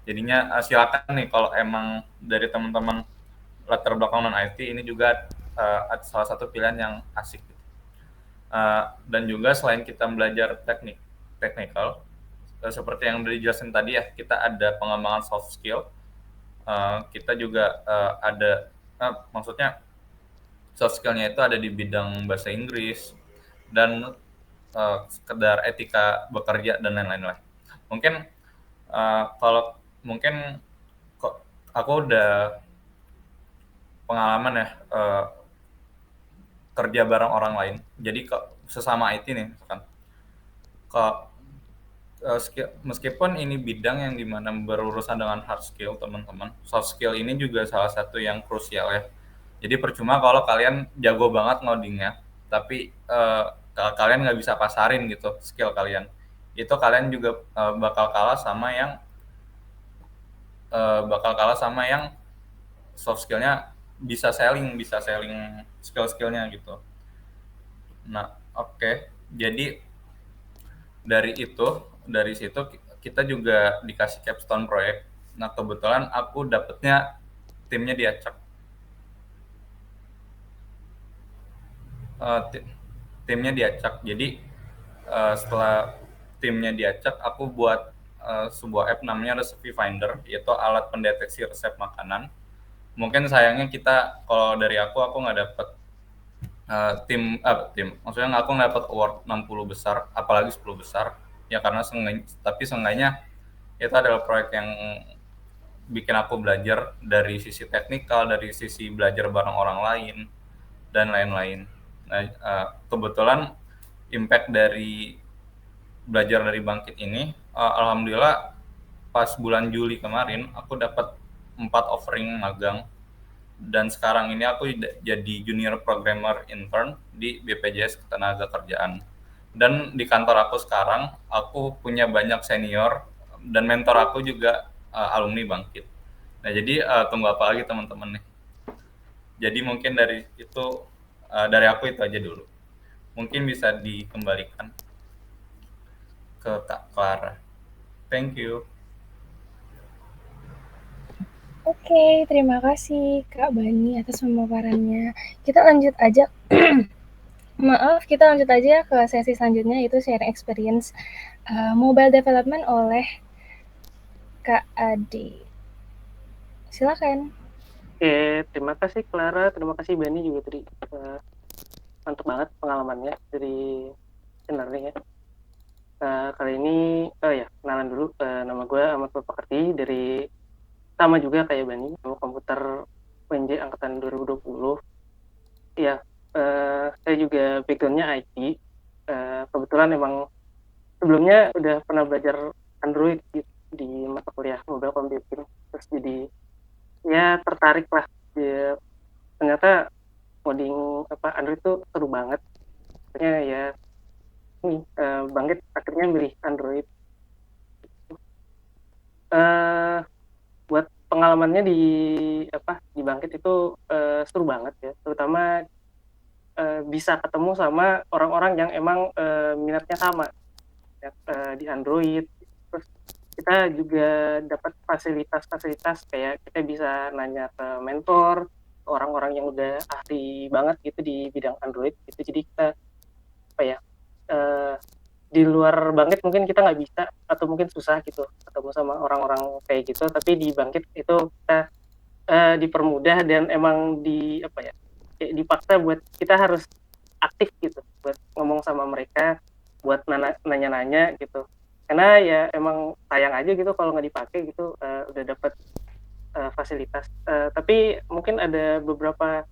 Jadinya silakan nih kalau emang dari teman-teman latar belakang non IT, ini juga salah satu pilihan yang asik. Dan juga selain kita belajar technical, seperti yang udah dijelasin tadi ya, kita ada pengembangan soft skill. Kita juga ada maksudnya soft skill-nya itu ada di bidang bahasa Inggris dan sekedar etika bekerja dan lain-lain lah. Mungkin kalau mungkin aku udah pengalaman ya kerja bareng orang lain. Jadi sesama IT nih misalkan, meskipun ini bidang yang dimana berurusan dengan hard skill teman-teman, soft skill ini juga salah satu yang krusial ya. Jadi percuma kalau kalian jago banget ngodingnya, tapi kalian nggak bisa pasarin gitu skill kalian. Itu kalian juga bakal kalah sama yang soft skillnya bisa selling skill-skillnya gitu. Nah, oke. Jadi dari situ kita juga dikasih capstone proyek. Nah, kebetulan aku dapetnya timnya diacak. Timnya diacak. Jadi setelah timnya diacak, aku buat sebuah app namanya Recipe Finder, yaitu alat pendeteksi resep makanan. Mungkin sayangnya kalau dari aku nggak dapet tim, maksudnya aku nggak dapet award 60 besar, apalagi 10 besar, ya karena tapi seenggaknya itu adalah proyek yang bikin aku belajar dari sisi teknikal, dari sisi belajar bareng orang lain, dan lain-lain. Nah, kebetulan impact dari belajar dari Bangkit ini, alhamdulillah pas bulan Juli kemarin aku dapat 4 offering magang, dan sekarang ini aku jadi junior programmer intern di BPJS Ketenagakerjaan. Dan di kantor aku sekarang, aku punya banyak senior dan mentor aku juga alumni Bangkit. Nah, jadi tunggu apa lagi teman-teman nih. Jadi mungkin dari aku itu aja dulu. Mungkin bisa dikembalikan ke Kak Clara. Thank you. Oke, terima kasih Kak Bani atas pemaparannya. Kita lanjut aja. Maaf, kita lanjut aja ke sesi selanjutnya, yaitu sharing experience mobile development oleh Kak Adi. Silakan. Oke, terima kasih Clara, terima kasih Bani juga tadi. Mantap banget pengalamannya dari learning ya. Kali ini, kenalan dulu. Nama gue Ahmad Bapakerti dari sama juga kayak Bani, ilmu komputer UNJ angkatan 2020. Ya, saya juga background-nya IT. Kebetulan emang sebelumnya udah pernah belajar Android di mata kuliah mobile computing. Terus jadi ya tertarik lah. Ternyata coding Android tuh seru banget. Akhirnya ya Bangkit akhirnya milih Android. Buat pengalamannya di Bangkit itu seru banget ya, terutama bisa ketemu sama orang-orang yang emang minatnya sama ya, di Android. Terus kita juga dapat fasilitas-fasilitas kayak kita bisa nanya ke mentor, orang-orang yang udah ahli banget gitu di bidang Android gitu. Jadi kita di luar Bangkit mungkin kita nggak bisa atau mungkin susah gitu ketemu sama orang-orang kayak gitu, tapi di Bangkit itu kita dipermudah dan emang dipaksa buat kita harus aktif gitu buat ngomong sama mereka, buat nanya-nanya gitu, karena ya emang sayang aja gitu kalau nggak dipakai gitu. Udah dapat fasilitas, tapi mungkin ada beberapa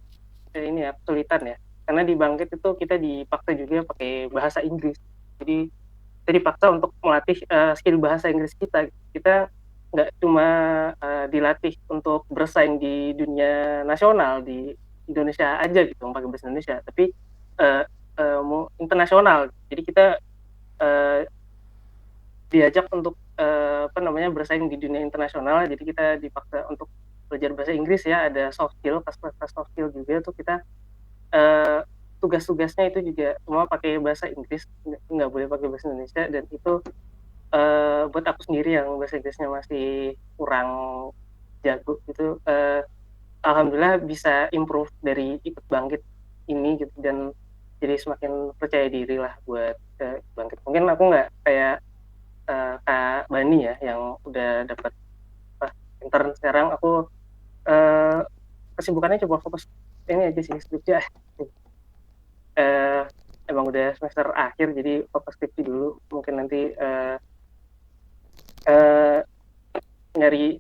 kesulitan ya, karena di Bangkit itu kita dipaksa juga pakai bahasa Inggris. Jadi kita dipaksa untuk melatih skill bahasa Inggris kita. Kita nggak cuma dilatih untuk bersaing di dunia nasional di Indonesia aja gitu pakai bahasa Indonesia, tapi mau internasional. Jadi kita diajak untuk bersaing di dunia internasional. Jadi kita dipaksa untuk belajar bahasa Inggris ya. Ada soft skill, pas soft skill juga tuh kita tugas-tugasnya itu juga semua pakai bahasa Inggris, nggak boleh pakai bahasa Indonesia. Dan itu buat aku sendiri yang bahasa Inggrisnya masih kurang jago gitu, alhamdulillah bisa improve dari ikut Bangkit ini gitu, dan jadi semakin percaya diri lah buat Bangkit. Mungkin aku nggak kayak Kak Bani ya yang udah dapat intern. Sekarang aku kesibukannya coba fokus ini aja sih, skripsi. Emang udah semester akhir jadi fokus skripsi dulu, mungkin nanti nyari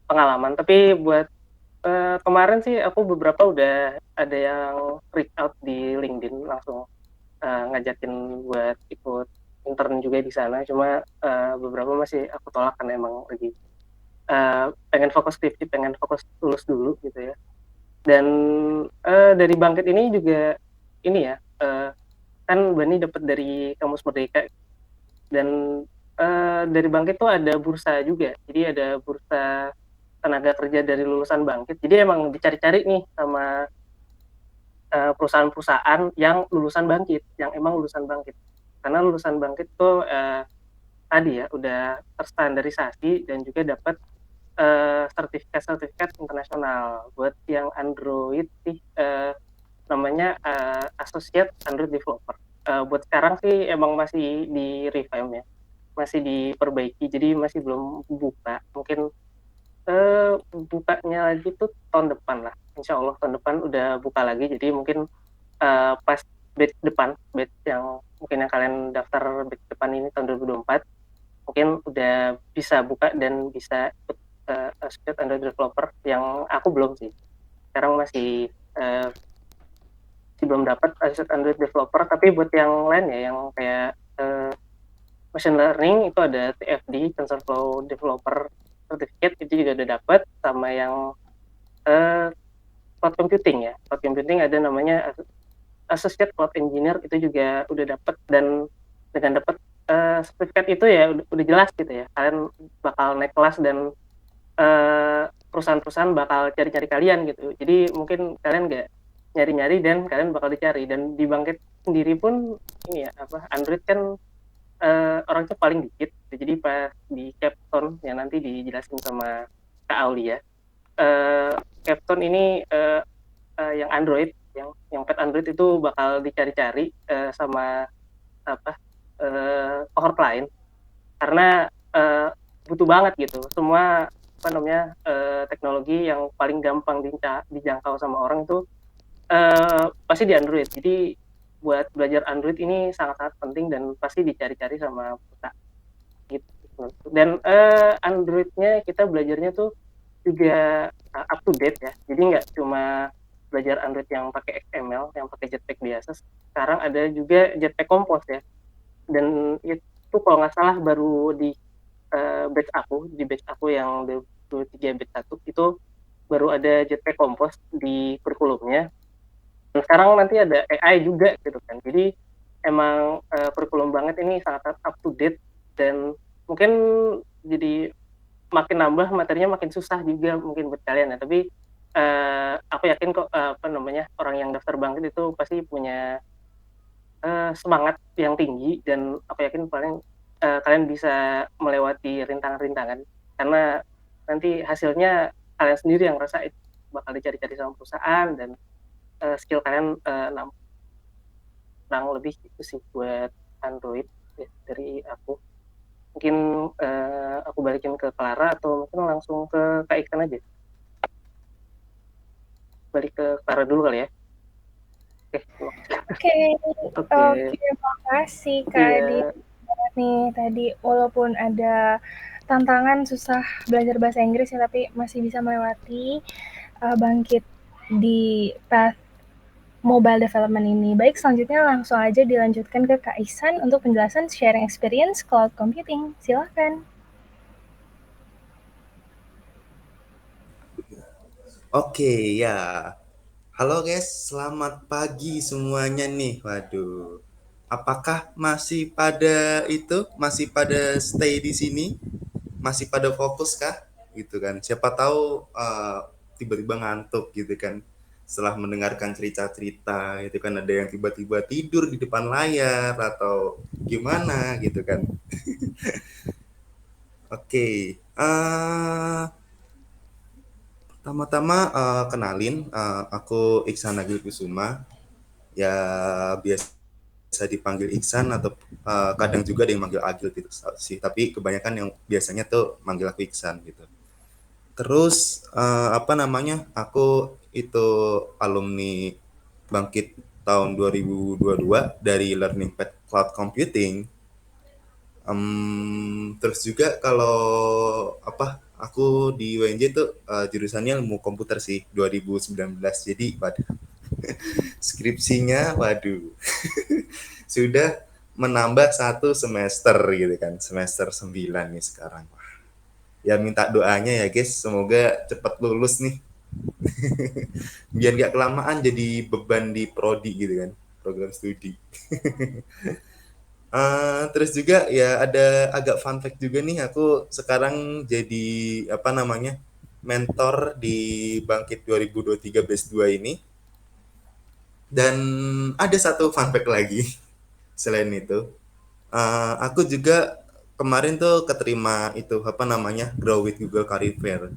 pengalaman. Tapi buat kemarin sih aku beberapa udah ada yang reach out di LinkedIn, langsung ngajakin buat ikut intern juga di sana, cuma beberapa masih aku tolak karena emang lagi pengen fokus skripsi, pengen fokus lulus dulu gitu ya. Dan dari Bangkit ini juga ini ya, kan Bani dapat dari Kamus Merdeka, dan dari Bangkit tuh ada bursa juga. Jadi ada bursa tenaga kerja dari lulusan Bangkit. Jadi emang dicari-cari nih sama perusahaan-perusahaan yang lulusan Bangkit, yang emang lulusan Bangkit. Karena lulusan Bangkit tuh tadi ya udah terstandarisasi dan juga dapat sertifikat internasional. Buat yang Android sih namanya Associate Android Developer. Buat sekarang sih emang masih di revamp ya, masih diperbaiki, jadi masih belum buka. Mungkin bukanya lagi tuh tahun depan lah, insya Allah tahun depan udah buka lagi. Jadi mungkin pas batch depan, batch yang mungkin yang kalian daftar batch depan ini tahun 2024 mungkin udah bisa buka dan bisa ikut Associate Android Developer. Yang aku belum sih, sekarang masih belum dapat Associate Android Developer. Tapi buat yang lain ya, yang kayak machine learning itu ada TFD, TensorFlow Developer Certificate, itu juga udah dapat. Sama yang cloud computing ya, cloud computing ada namanya Associate Cloud Engineer, itu juga udah dapat. Dan dengan dapat sertifikat itu ya udah jelas gitu ya, kalian bakal naik kelas dan perusahaan-perusahaan bakal cari-cari kalian gitu. Jadi mungkin kalian nggak nyari-nyari dan kalian bakal dicari. Dan di Bangkit sendiri pun ini ya, Android kan orangnya paling dikit. Jadi pas di Capstone yang nanti dijelasin sama Kak Aulia, Capstone ini yang Android, yang pet Android itu bakal dicari-cari sama cohort lain, karena butuh banget gitu. Semua teknologi yang paling gampang dijangkau sama orang itu pasti di Android. Jadi buat belajar Android ini sangat-sangat penting dan pasti dicari-cari sama kita gitu. Dan Androidnya kita belajarnya tuh juga up to date ya. Jadi nggak cuma belajar Android yang pakai XML, yang pakai Jetpack biasa. Sekarang ada juga Jetpack Compose ya. Dan itu kalau nggak salah baru di batch aku yang 23 batch 1 itu baru ada Jetpack Compose di kurikulumnya. Dan sekarang nanti ada AI juga gitu kan. Jadi emang kurikulum banget ini sangat up to date, dan mungkin jadi makin nambah materinya makin susah juga mungkin buat kalian ya. Tapi aku yakin kok orang yang daftar Bangkit itu pasti punya semangat yang tinggi, dan aku yakin kalian bisa melewati rintangan-rintangan, karena nanti hasilnya kalian sendiri yang rasa itu bakal dicari-cari sama perusahaan, dan skill kalian kurang lebih itu sih buat Android ya, dari aku. Mungkin aku balikin ke Clara atau mungkin langsung ke Kak Iksan aja. Balik ke Clara dulu kali ya. Oke, makasih Kak Adi. Nih tadi walaupun ada tantangan susah belajar bahasa Inggris ya, tapi masih bisa melewati Bangkit di path mobile development ini. Baik, selanjutnya langsung aja dilanjutkan ke Kak Ihsan untuk penjelasan sharing experience cloud computing. Silakan. Oke, ya. Halo guys, selamat pagi semuanya nih. Waduh. Apakah masih pada stay di sini? Masih pada fokus kah? Gitu kan. Siapa tahu tiba-tiba ngantuk gitu kan. Setelah mendengarkan cerita-cerita itu kan, ada yang tiba-tiba tidur di depan layar atau gimana gitu kan. Oke. Pertama-tama kenalin, aku Iksan Nagil Kusuma. Ya biasa dipanggil Iksan atau kadang juga ada yang manggil Agil gitu sih, tapi kebanyakan yang biasanya tuh manggil aku Iksan gitu. Terus aku itu alumni Bangkit tahun 2022 dari Learning Path Cloud Computing. Terus juga kalau aku di UNJ tuh jurusannya ilmu komputer sih 2019. Jadi waduh skripsinya waduh sudah menambah 1 semester gitu kan, semester 9 nih sekarang. Ya minta doanya ya guys, semoga cepat lulus nih. Biar gak kelamaan jadi beban di prodi gitu kan, program studi. Terus juga ya ada agak fun fact juga nih, aku sekarang jadi apa namanya mentor di Bangkit 2023 Batch 2 ini. Dan ada satu fun fact lagi selain itu. Aku juga kemarin tuh keterima itu apa namanya Grow with Google Career Fair.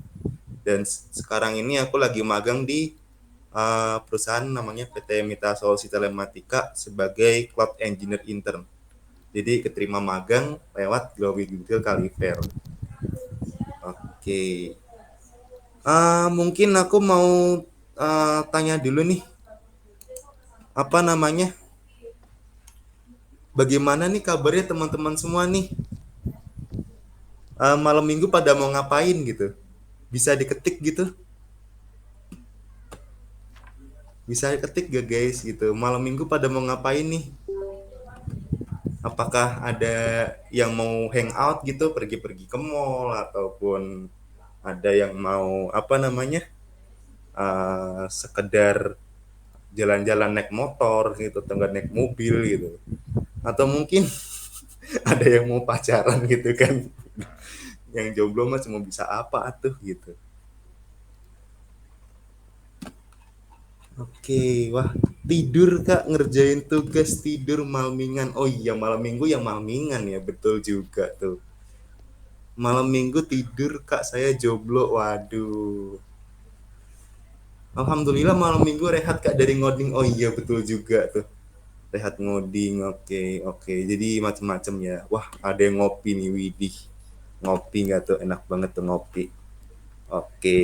Dan sekarang ini aku lagi magang di perusahaan namanya PT Mita Solusi Telematika sebagai Cloud Engineer Intern. Jadi keterima magang lewat Grow with Google Career Fair. Oke. Mungkin aku mau tanya dulu nih. Apa namanya? Bagaimana nih kabarnya teman-teman semua nih? Malam minggu pada mau ngapain gitu? Bisa diketik gitu? Bisa diketik gak guys gitu? Malam minggu pada mau ngapain nih? Apakah ada yang mau hangout gitu, pergi-pergi ke mall, ataupun ada yang mau apa namanya sekedar jalan-jalan naik motor gitu, atau enggak naik mobil gitu, atau mungkin ada yang mau pacaran gitu kan? Yang jomblo mah cuma bisa apa atuh gitu. Oke, wah tidur kak, ngerjain tugas tidur malmingan. Oh iya, malam minggu yang malmingan ya, betul juga tuh. Malam minggu tidur kak, saya jomblo, waduh. Alhamdulillah malam minggu rehat kak dari ngoding. Oh iya betul juga tuh, rehat ngoding. Oke, jadi macem-macem ya. Wah ada yang ngopi nih, widih. Ngopi nggak tuh, enak banget tuh ngopi. Oke.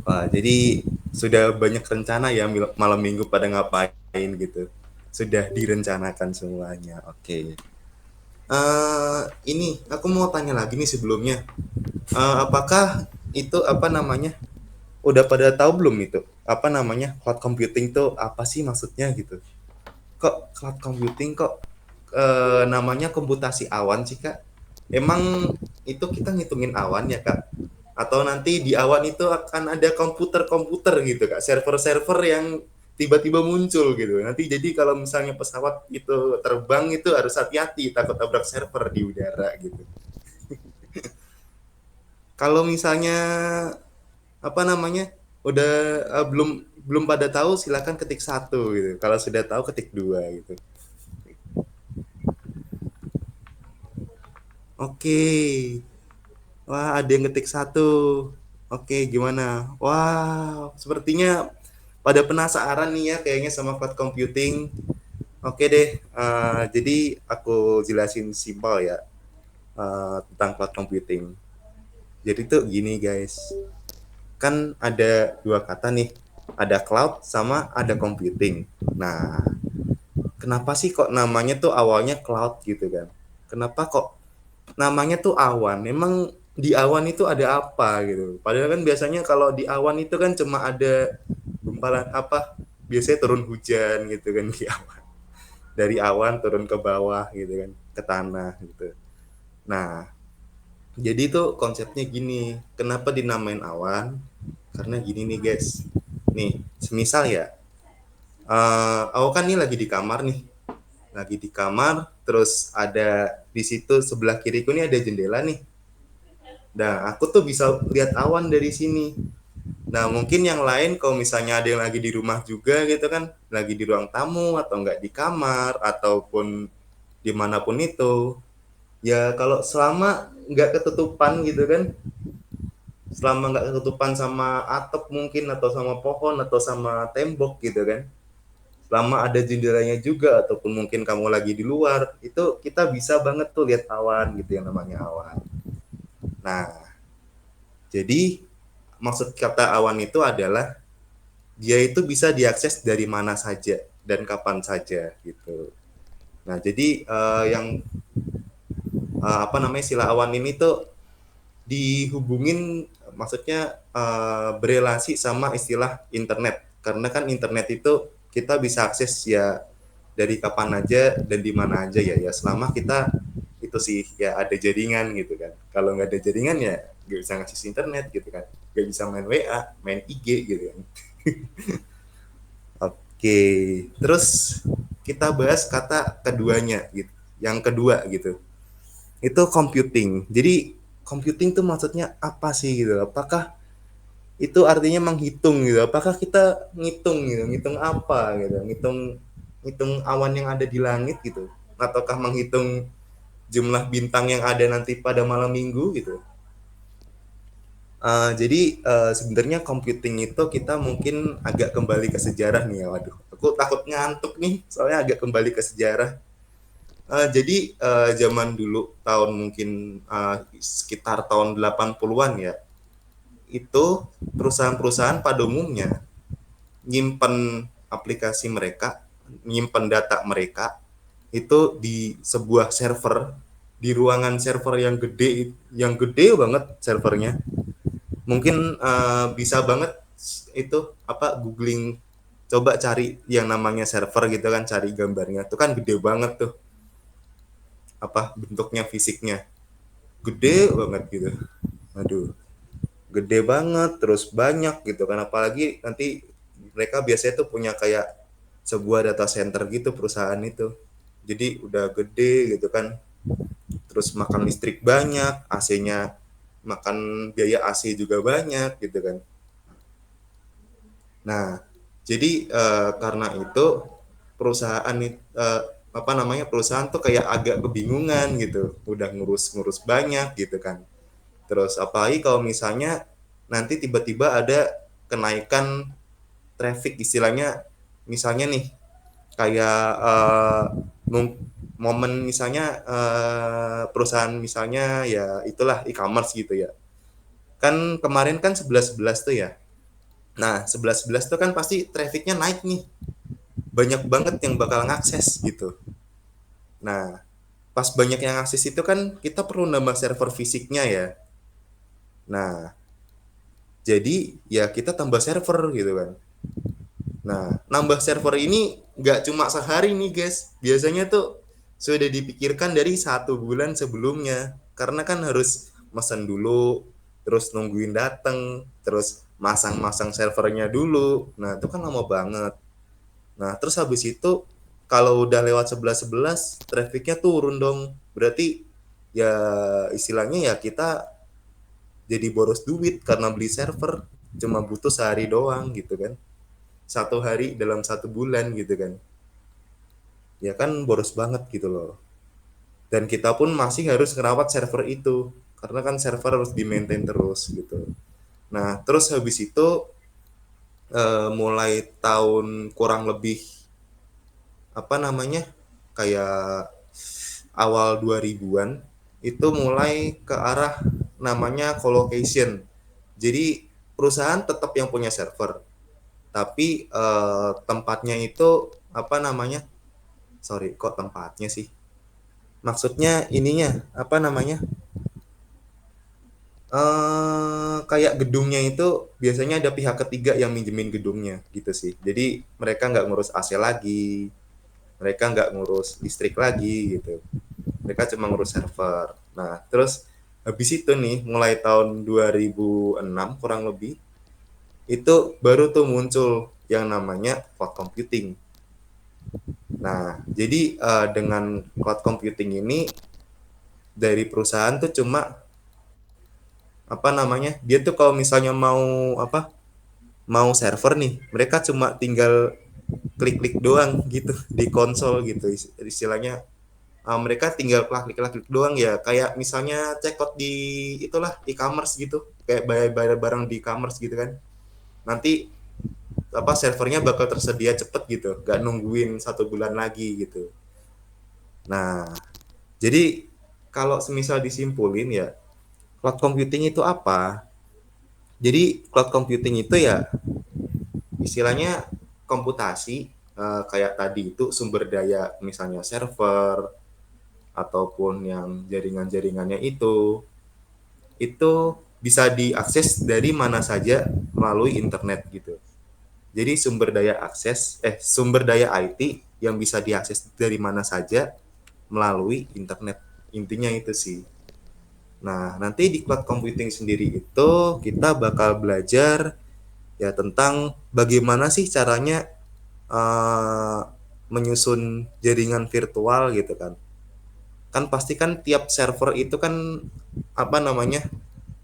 Wah, jadi sudah banyak rencana ya malam minggu pada ngapain gitu. Sudah direncanakan semuanya. Oke. Ini aku mau tanya lagi nih sebelumnya. Apakah itu apa namanya? Udah pada tahu belum itu? Apa namanya? Cloud computing tuh apa sih maksudnya gitu? Kok cloud computing kok namanya komputasi awan sih kak? Emang itu kita ngitungin awan ya kak? Atau nanti di awan itu akan ada komputer-komputer gitu kak, server-server yang tiba-tiba muncul gitu. Nanti jadi kalau misalnya pesawat itu terbang itu harus hati-hati, takut tabrak server di udara gitu. Kalau misalnya apa namanya udah belum belum pada tahu, silakan ketik 1 gitu. Kalau sudah tahu ketik 2 gitu. Oke. Wah, ada yang ngetik 1. Oke, gimana? Wah, sepertinya pada penasaran nih ya kayaknya sama cloud computing. Oke deh, jadi aku jelasin simpel ya tentang cloud computing. Jadi tuh gini guys, kan ada 2 kata nih, ada cloud sama ada computing. Nah, kenapa sih kok namanya tuh awalnya cloud gitu kan? Kenapa kok namanya tuh awan? Memang di awan itu ada apa gitu? Padahal kan biasanya kalau di awan itu kan cuma ada gumpalan apa? Biasanya turun hujan gitu kan di awan. Dari awan turun ke bawah gitu kan, ke tanah gitu. Nah, jadi tuh konsepnya gini, kenapa dinamain awan? Karena gini nih guys. Nih, semisal ya, aku kan nih lagi di kamar nih. Lagi di kamar, terus ada di situ sebelah kiriku nih ada jendela nih. Nah, aku tuh bisa lihat awan dari sini. Nah, mungkin yang lain kalau misalnya ada yang lagi di rumah juga gitu kan, lagi di ruang tamu atau enggak di kamar ataupun dimanapun itu, ya kalau selama nggak ketutupan gitu kan, selama nggak ketutupan sama atap mungkin atau sama pohon atau sama tembok gitu kan, selama ada jendelanya juga ataupun mungkin kamu lagi di luar, itu kita bisa banget tuh lihat awan gitu, yang namanya awan. Nah, jadi maksud kata awan itu adalah dia itu bisa diakses dari mana saja dan kapan saja gitu. Nah, jadi yang apa namanya istilah awan ini tuh dihubungin, maksudnya berelasi sama istilah internet, karena kan internet itu kita bisa akses ya dari kapan aja dan di mana aja ya selama kita itu sih ya ada jaringan gitu kan. Kalau nggak ada jaringan ya nggak bisa ngakses internet gitu kan, nggak bisa main WA, main IG gitu kan. Oke, terus kita bahas kata keduanya gitu. Yang kedua gitu, itu computing. Jadi computing tuh maksudnya apa sih gitu? Apakah itu artinya menghitung gitu? Apakah kita ngitung gitu? Ngitung apa gitu? Ngitung awan yang ada di langit gitu? Ataukah menghitung jumlah bintang yang ada nanti pada malam minggu gitu? Jadi sebenarnya computing itu kita mungkin agak kembali ke sejarah nih ya. Waduh, aku takut ngantuk nih, soalnya agak kembali ke sejarah. Jadi zaman dulu tahun mungkin sekitar tahun 80-an ya, itu perusahaan-perusahaan pada umumnya nyimpen aplikasi mereka, nyimpen data mereka itu di sebuah server, di ruangan server yang gede banget servernya. Mungkin bisa banget itu apa googling, coba cari yang namanya server gitu kan, cari gambarnya itu kan gede banget tuh, apa bentuknya, fisiknya gede banget gitu. Aduh, gede banget terus banyak gitu kan, apalagi nanti mereka biasanya tuh punya kayak sebuah data center gitu perusahaan itu, jadi udah gede gitu kan, terus makan listrik banyak, AC-nya makan biaya AC juga banyak gitu kan. Nah, jadi karena itu perusahaan tuh kayak agak kebingungan gitu, udah ngurus banyak gitu kan. Terus apalagi kalau misalnya nanti tiba-tiba ada kenaikan traffic istilahnya, misalnya nih kayak momen misalnya perusahaan misalnya ya itulah e-commerce gitu ya. Kan kemarin kan 11.11 tuh ya. Nah, 11.11 tuh kan pasti trafficnya naik nih. Banyak banget yang bakal ngakses gitu. Nah, pas banyak yang akses itu kan kita perlu nambah server fisiknya ya. Nah, jadi ya kita tambah server gitu kan. Nah, nambah server ini nggak cuma sehari nih guys. Biasanya tuh sudah dipikirkan dari 1 bulan sebelumnya. Karena kan harus mesen dulu, terus nungguin dateng, terus masang-masang servernya dulu. Nah, itu kan lama banget. Nah, terus habis itu kalau udah lewat 11.11, trafficnya turun dong. Berarti ya istilahnya ya kita jadi boros duit karena beli server. Cuma butuh sehari doang gitu kan. 1 hari dalam 1 bulan gitu kan. Ya kan boros banget gitu loh. Dan kita pun masih harus ngerawat server itu. Karena kan server harus di-maintain terus gitu. Nah, terus habis itu mulai tahun kurang lebih kayak awal 2000-an itu mulai ke arah namanya colocation. Jadi perusahaan tetap yang punya server, tapi tempatnya itu sorry kok tempatnya sih, maksudnya ininya kayak gedungnya itu biasanya ada pihak ketiga yang minjemin gedungnya gitu sih. Jadi mereka nggak ngurus AC lagi, mereka nggak ngurus listrik lagi gitu, mereka cuma ngurus server. Nah, terus habis itu nih mulai tahun 2006 kurang lebih itu baru tuh muncul yang namanya cloud computing. Nah, jadi dengan cloud computing ini dari perusahaan tuh cuma dia tuh kalau misalnya mau server nih, mereka cuma tinggal klik-klik doang gitu di konsol gitu istilahnya. Mereka tinggal klik-klik doang ya, kayak misalnya checkout di itulah e-commerce gitu, kayak bayar barang di e-commerce gitu kan. Nanti servernya bakal tersedia cepet gitu, gak nungguin 1 bulan lagi gitu. Nah, jadi kalau semisal disimpulin ya, cloud computing itu apa? Jadi cloud computing itu ya istilahnya komputasi, kayak tadi itu sumber daya misalnya server ataupun yang jaringan-jaringannya itu bisa diakses dari mana saja melalui internet gitu. Jadi sumber daya IT yang bisa diakses dari mana saja melalui internet. Intinya itu sih. Nah, nanti di cloud computing sendiri itu kita bakal belajar ya tentang bagaimana sih caranya eh, menyusun jaringan virtual gitu kan. Kan pasti kan tiap server itu kan apa namanya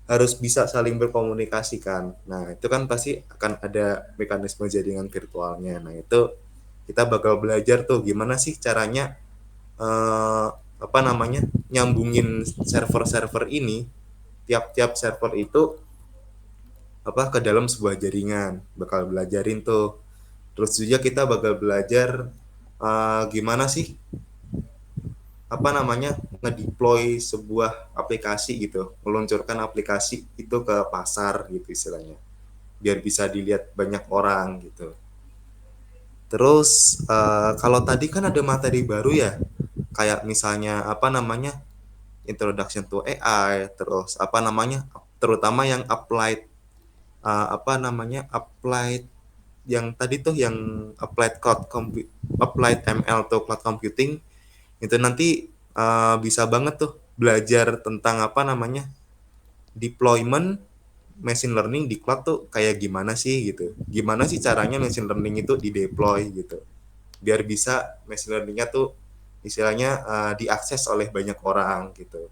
harus bisa saling berkomunikasi kan. Nah, itu kan pasti akan ada mekanisme jaringan virtualnya. Nah, itu kita bakal belajar tuh gimana sih caranya eh, apa namanya nyambungin server-server ini, tiap-tiap server itu apa ke dalam sebuah jaringan. Bakal belajarin tuh. Terus juga kita bakal belajar gimana sih apa namanya ngedeploy sebuah aplikasi gitu, meluncurkan aplikasi itu ke pasar gitu istilahnya, biar bisa dilihat banyak orang gitu. Terus kalau tadi kan ada materi baru ya, kayak misalnya apa namanya introduction to AI, terus apa namanya terutama yang applied apa namanya applied yang tadi tuh yang applied ML atau cloud computing itu nanti bisa banget tuh belajar tentang apa namanya deployment machine learning di cloud tuh kayak gimana sih gitu, gimana sih caranya machine learning itu di deploy gitu biar bisa machine learningnya tuh istilahnya diakses oleh banyak orang gitu.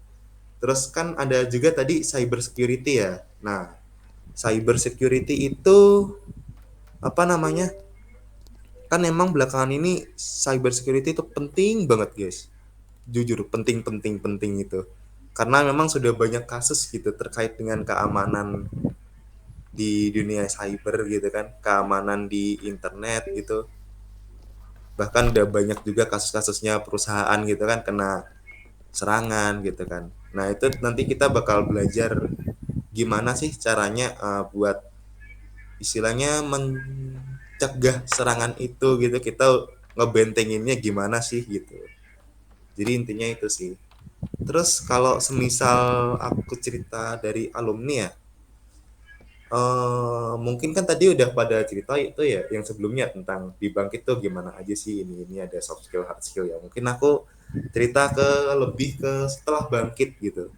Terus kan ada juga tadi cyber security ya. Nah, cyber security itu apa namanya kan emang belakangan ini cyber security itu penting banget guys, jujur penting penting penting itu karena memang sudah banyak kasus gitu terkait dengan keamanan di dunia cyber gitu kan, keamanan di internet gitu, bahkan udah banyak juga kasus-kasusnya perusahaan gitu kan kena serangan gitu kan. Nah itu nanti kita bakal belajar gimana sih caranya buat istilahnya mencegah serangan itu gitu, kita ngebentenginnya gimana sih gitu. Jadi intinya itu sih. Terus kalau semisal aku cerita dari alumni ya, mungkin kan tadi udah pada cerita itu ya yang sebelumnya tentang di Bangkit tuh gimana aja sih ini ada soft skill hard skill ya. Mungkin aku cerita ke lebih ke setelah Bangkit gitu.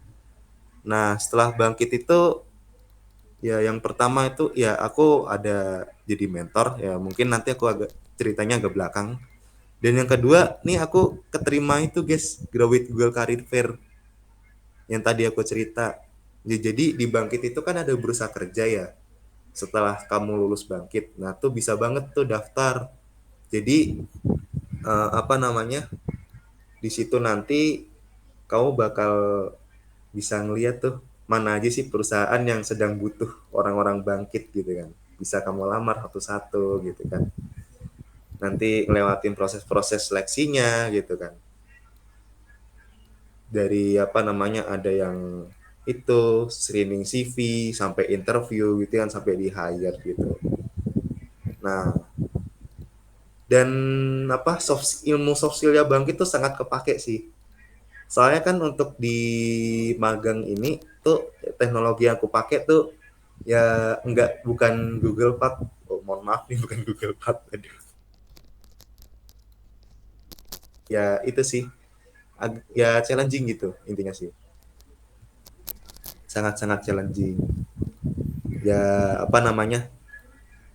Nah setelah Bangkit itu ya yang pertama itu ya aku ada jadi mentor ya, mungkin nanti aku agak ceritanya agak belakang. Dan yang kedua nih aku keterima itu guys Graduate Google Career Fair yang tadi aku cerita. Ya, jadi di Bangkit itu kan ada bursa kerja ya. Setelah kamu lulus Bangkit, nah tuh bisa banget tuh daftar. Jadi apa namanya di situ nanti kamu bakal bisa ngeliat tuh mana aja sih perusahaan yang sedang butuh orang-orang Bangkit gitu kan. Bisa kamu lamar satu-satu gitu kan. Nanti ngelewatin proses-proses seleksinya gitu kan. Dari apa namanya ada yang itu screening CV sampai interview gitu kan sampai di hire gitu. Nah, dan apa ilmu soft skill-nya Bangkit tuh sangat kepake sih. Soalnya kan untuk di magang ini tuh teknologi yang aku pakai tuh ya bukan Google Path. Oh, mohon maaf nih bukan Google Path. Aduh. Ya itu sih. Ya challenging gitu intinya sih. Sangat-sangat challenging. Ya apa namanya?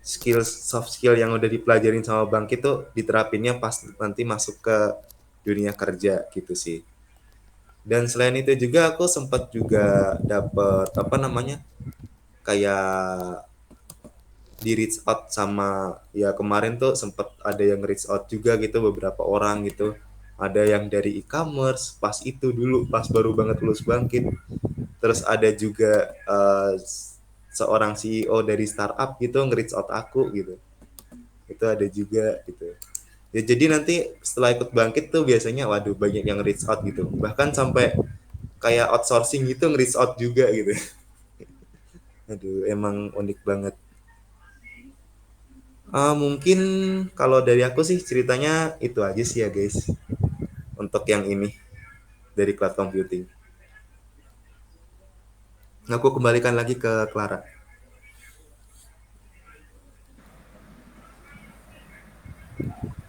Soft skill yang udah dipelajarin sama Bangkit tuh diterapinnya pas nanti masuk ke dunia kerja gitu sih. Dan selain itu juga aku sempat juga dapet apa namanya kayak di reach out sama ya kemarin tuh sempat ada yang reach out juga gitu beberapa orang gitu, ada yang dari e-commerce pas itu dulu pas baru banget lulus Bangkit, terus ada juga seorang CEO dari startup gitu nge-reach out aku gitu, itu ada juga gitu ya. Jadi nanti setelah ikut Bangkit tuh biasanya waduh banyak yang reach out gitu, bahkan sampai kayak outsourcing gitu nge-reach out juga gitu. Aduh emang unik banget. Mungkin kalau dari aku sih ceritanya itu aja sih ya guys untuk yang ini dari cloud computing. Aku kembalikan lagi ke Clara.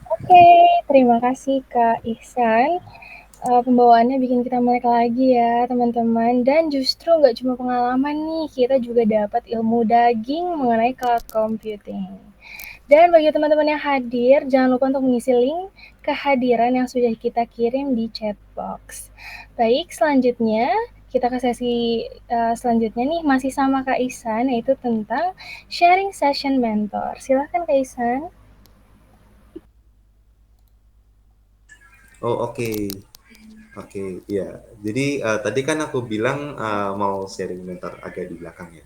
Oke, Terima kasih Kak Ihsan. Pembawaannya bikin kita melek lagi ya teman-teman. Dan justru nggak cuma pengalaman nih, kita juga dapat ilmu daging mengenai cloud computing. Dan bagi teman-teman yang hadir, jangan lupa untuk mengisi link kehadiran yang sudah kita kirim di chat box. Baik, selanjutnya kita ke sesi selanjutnya nih, masih sama Kak Ihsan, yaitu tentang sharing session mentor. Silakan Kak Ihsan. Oh, oke. Oke, ya. Jadi tadi kan aku bilang mau sharing mentor agak di belakang ya.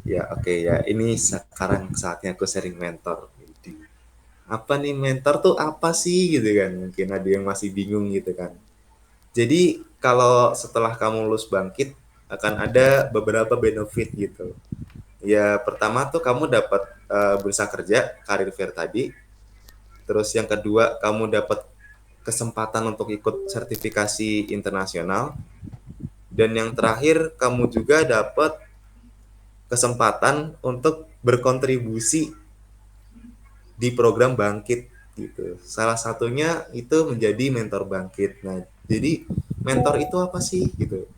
Ya, oke ya. Ini sekarang saatnya aku sharing mentor. Jadi, apa nih mentor tuh apa sih gitu kan? Mungkin ada yang masih bingung gitu kan. Jadi kalau setelah kamu lulus bangkit akan ada beberapa benefit gitu. Ya, pertama tuh kamu dapat bursa kerja, karir fair tadi. Terus yang kedua, kamu dapat kesempatan untuk ikut sertifikasi internasional. Dan yang terakhir, kamu juga dapat kesempatan untuk berkontribusi di program Bangkit gitu. Salah satunya itu menjadi mentor Bangkit. Nah, jadi mentor itu apa sih gitu?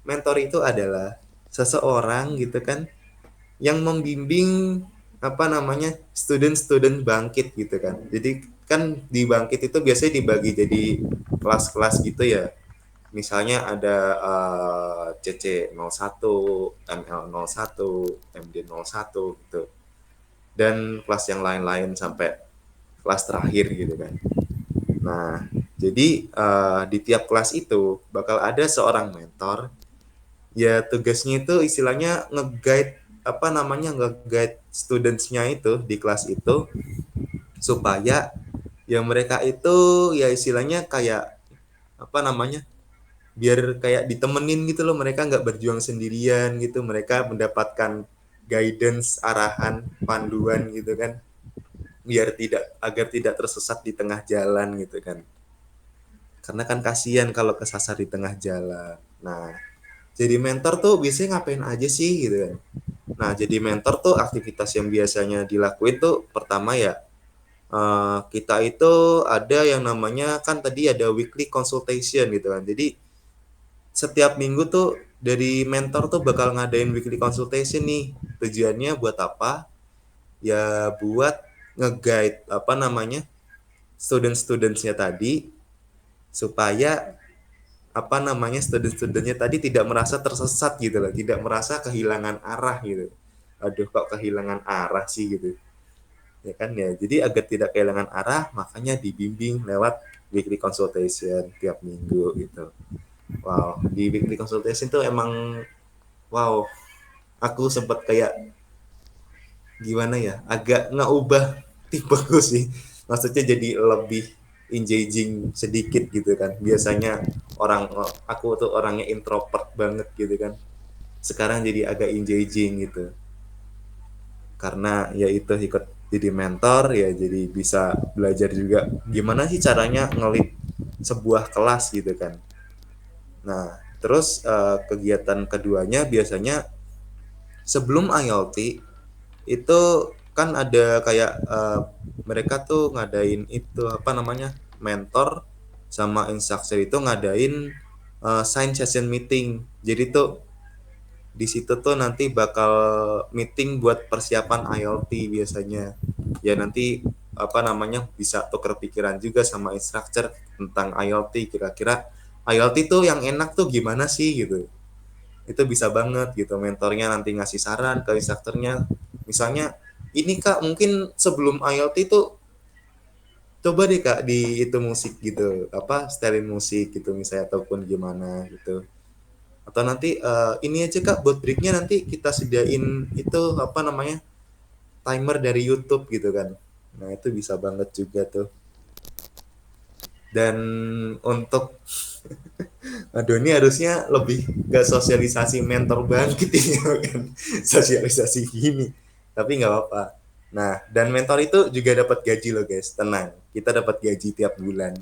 Mentor itu adalah seseorang gitu kan yang membimbing apa namanya student-student Bangkit gitu kan. Jadi kan di Bangkit itu biasanya dibagi jadi kelas-kelas gitu ya. Misalnya ada CC 01, ML 01, MD 01 gitu. Dan kelas yang lain-lain sampai kelas terakhir gitu kan. Nah, jadi di tiap kelas itu bakal ada seorang mentor. Ya tugasnya itu istilahnya nge-guide apa namanya nge-guide students-nya itu di kelas itu supaya ya mereka itu ya istilahnya kayak apa namanya biar kayak ditemenin gitu loh, mereka nggak berjuang sendirian gitu, mereka mendapatkan guidance, arahan, panduan gitu kan, biar tidak agar tidak tersesat di tengah jalan gitu kan, karena kan kasihan kalau kesasar di tengah jalan. Nah, jadi mentor tuh biasanya ngapain aja sih gitu kan. Nah, jadi mentor tuh aktivitas yang biasanya dilakuin tuh pertama ya kita itu ada yang namanya kan tadi ada weekly consultation gitu kan. Jadi setiap minggu tuh dari mentor tuh bakal ngadain weekly consultation nih. Tujuannya buat apa? Ya buat nge-guide apa namanya student-studentsnya tadi supaya apa namanya student-studentnya tadi tidak merasa tersesat gitu loh, tidak merasa kehilangan arah gitu. Aduh kok kehilangan arah sih gitu. Ya kan ya. Jadi agar tidak kehilangan arah makanya dibimbing lewat weekly consultation tiap minggu gitu. Wow, di weekly consultation tuh emang wow, aku sempat kayak gimana ya, agak ngeubah tipeku sih. Maksudnya jadi lebih engaging sedikit gitu kan. Biasanya aku tuh orangnya introvert banget gitu kan. Sekarang jadi agak engaging gitu. Karena ya itu ikut jadi mentor ya jadi bisa belajar juga gimana sih caranya ngelit sebuah kelas gitu kan. Nah, terus kegiatan keduanya biasanya sebelum IELTS itu kan ada kayak mereka tuh ngadain itu apa namanya mentor sama instructor itu ngadain science session meeting. Jadi tuh di situ tuh nanti bakal meeting buat persiapan IELTS biasanya. Ya nanti apa namanya bisa tuker pikiran juga sama instructor tentang IELTS, kira-kira IELTS itu yang enak tuh gimana sih gitu. Itu bisa banget gitu mentornya nanti ngasih saran ke instrukturnya. Misalnya ini Kak mungkin sebelum IELTS itu coba deh Kak di itu musik gitu, apa setelin musik gitu misalnya ataupun gimana gitu. Atau nanti ini aja Kak buat breaknya nanti kita sediain itu apa namanya timer dari YouTube gitu kan. Nah itu bisa banget juga tuh. Dan untuk aduh ini harusnya lebih gak sosialisasi mentor banget ini kan. Sosialisasi gini. Tapi nggak apa-apa. Nah, dan mentor itu juga dapat gaji loh guys. Tenang, kita dapat gaji tiap bulan.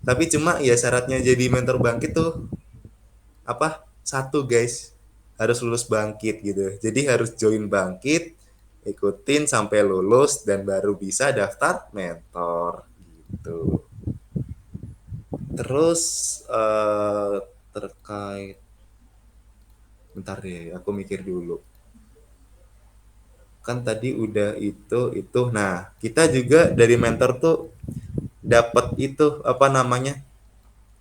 Tapi cuma ya syaratnya jadi mentor bangkit tuh apa? Satu guys, harus lulus bangkit gitu. Jadi harus join bangkit ikutin sampai lulus dan baru bisa daftar mentor gitu. Terus terkait, bentar deh, aku mikir dulu. Kan tadi udah itu. Nah, kita juga dari mentor tuh dapat itu apa namanya?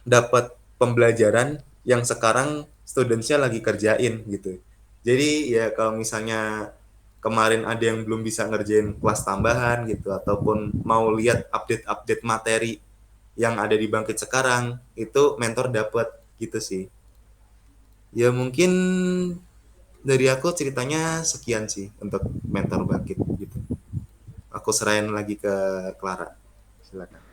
Dapat pembelajaran yang sekarang studentsnya lagi kerjain gitu. Jadi ya kalau misalnya kemarin ada yang belum bisa ngerjain kelas tambahan gitu ataupun mau lihat update-update materi yang ada di Bangkit sekarang, itu mentor dapat gitu sih. Ya mungkin dari aku ceritanya sekian sih untuk mentor Bangkit gitu. Aku serahin lagi ke Clara. Silakan.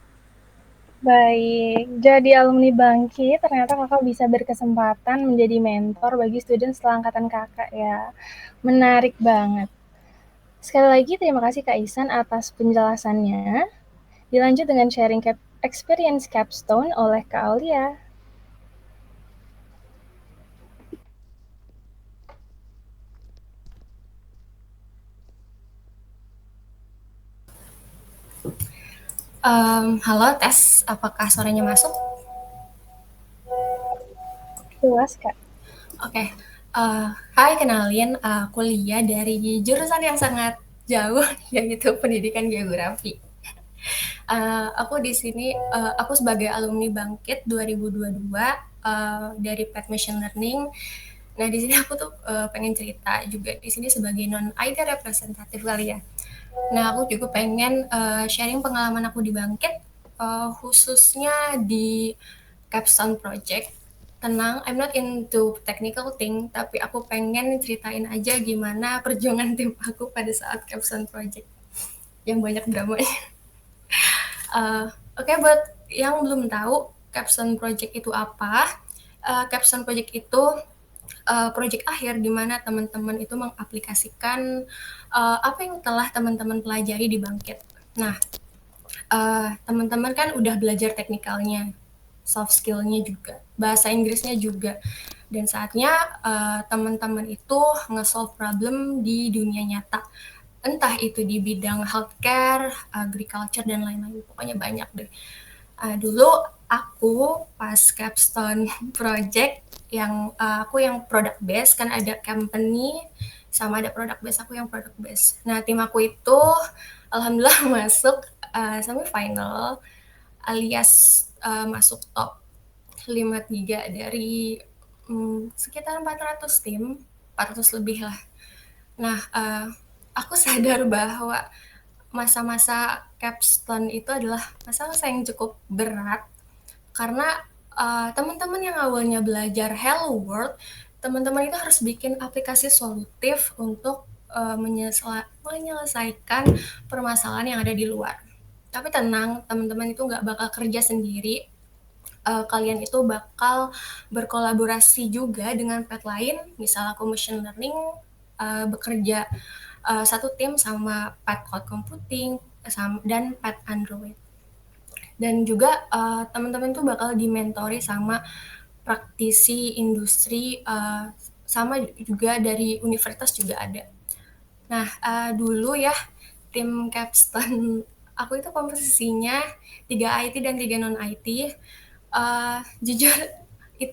Baik, jadi alumni Bangkit, ternyata kakak bisa berkesempatan menjadi mentor bagi student setelah angkatan kakak ya. Menarik banget. Sekali lagi terima kasih Kak Ihsan atas penjelasannya. Dilanjut dengan sharing experience capstone oleh Kak Aulia. Halo, tes. Apakah suaranya masuk? Jelas, Kak. Oke. Hai, kenalin, aku Lia dari jurusan yang sangat jauh, yaitu pendidikan geografi. Aku di sini, aku sebagai alumni Bangkit 2022 dari Path Machine Learning. Nah, di sini aku tuh pengen cerita juga di sini sebagai non-IT representatif kali ya. Nah, aku juga pengen sharing pengalaman aku di Bangkit, khususnya di capstone project. Tenang, I'm not into technical thing, tapi aku pengen ceritain aja gimana perjuangan tim aku pada saat capstone project yang banyak dramanya. Oke, buat yang belum tahu capstone project itu apa, capstone project itu project akhir di mana teman-teman itu mengaplikasikan apa yang telah teman-teman pelajari di Bangkit. Nah, teman-teman kan udah belajar teknikalnya, soft skill-nya juga, bahasa Inggrisnya juga. Dan saatnya teman-teman itu nge-solve problem di dunia nyata. Entah itu di bidang healthcare, agriculture, dan lain-lain. Pokoknya banyak deh. Dulu aku pas capstone project yang aku yang product base, kan ada company sama ada product base, aku yang product base. Nah, tim aku itu alhamdulillah masuk semifinal alias masuk top 53 dari sekitar 400 tim, 400 lebih lah. Nah, aku sadar bahwa masa-masa capstone itu adalah masa-masa yang cukup berat karena teman-teman yang awalnya belajar Hello World, teman-teman itu harus bikin aplikasi solutif untuk menyelesaikan permasalahan yang ada di luar. Tapi tenang, teman-teman itu nggak bakal kerja sendiri. Kalian itu bakal berkolaborasi juga dengan pet lain. Misal aku machine learning bekerja satu tim sama pet cloud computing dan pet Android. Dan juga teman-teman tuh bakal dimentori sama praktisi industri sama juga dari universitas juga ada. Nah, dulu ya tim capstone aku itu komposisinya 3 IT dan 3 non-IT. Jujur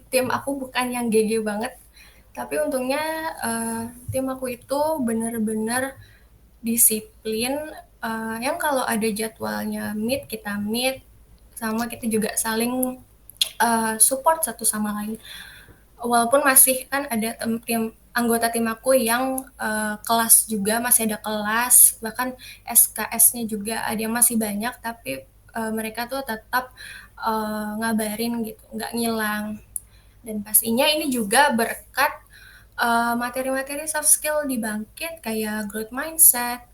tim aku bukan yang GG banget, tapi untungnya tim aku itu benar-benar disiplin, yang kalau ada jadwalnya meet, kita meet, sama kita juga saling support satu sama lain. Walaupun masih kan ada anggota tim aku yang kelas juga, masih ada kelas, bahkan SKS-nya juga ada yang masih banyak, tapi mereka tuh tetap ngabarin gitu, nggak ngilang. Dan pastinya ini juga berkat materi-materi soft skill di Bangkit kayak growth mindset,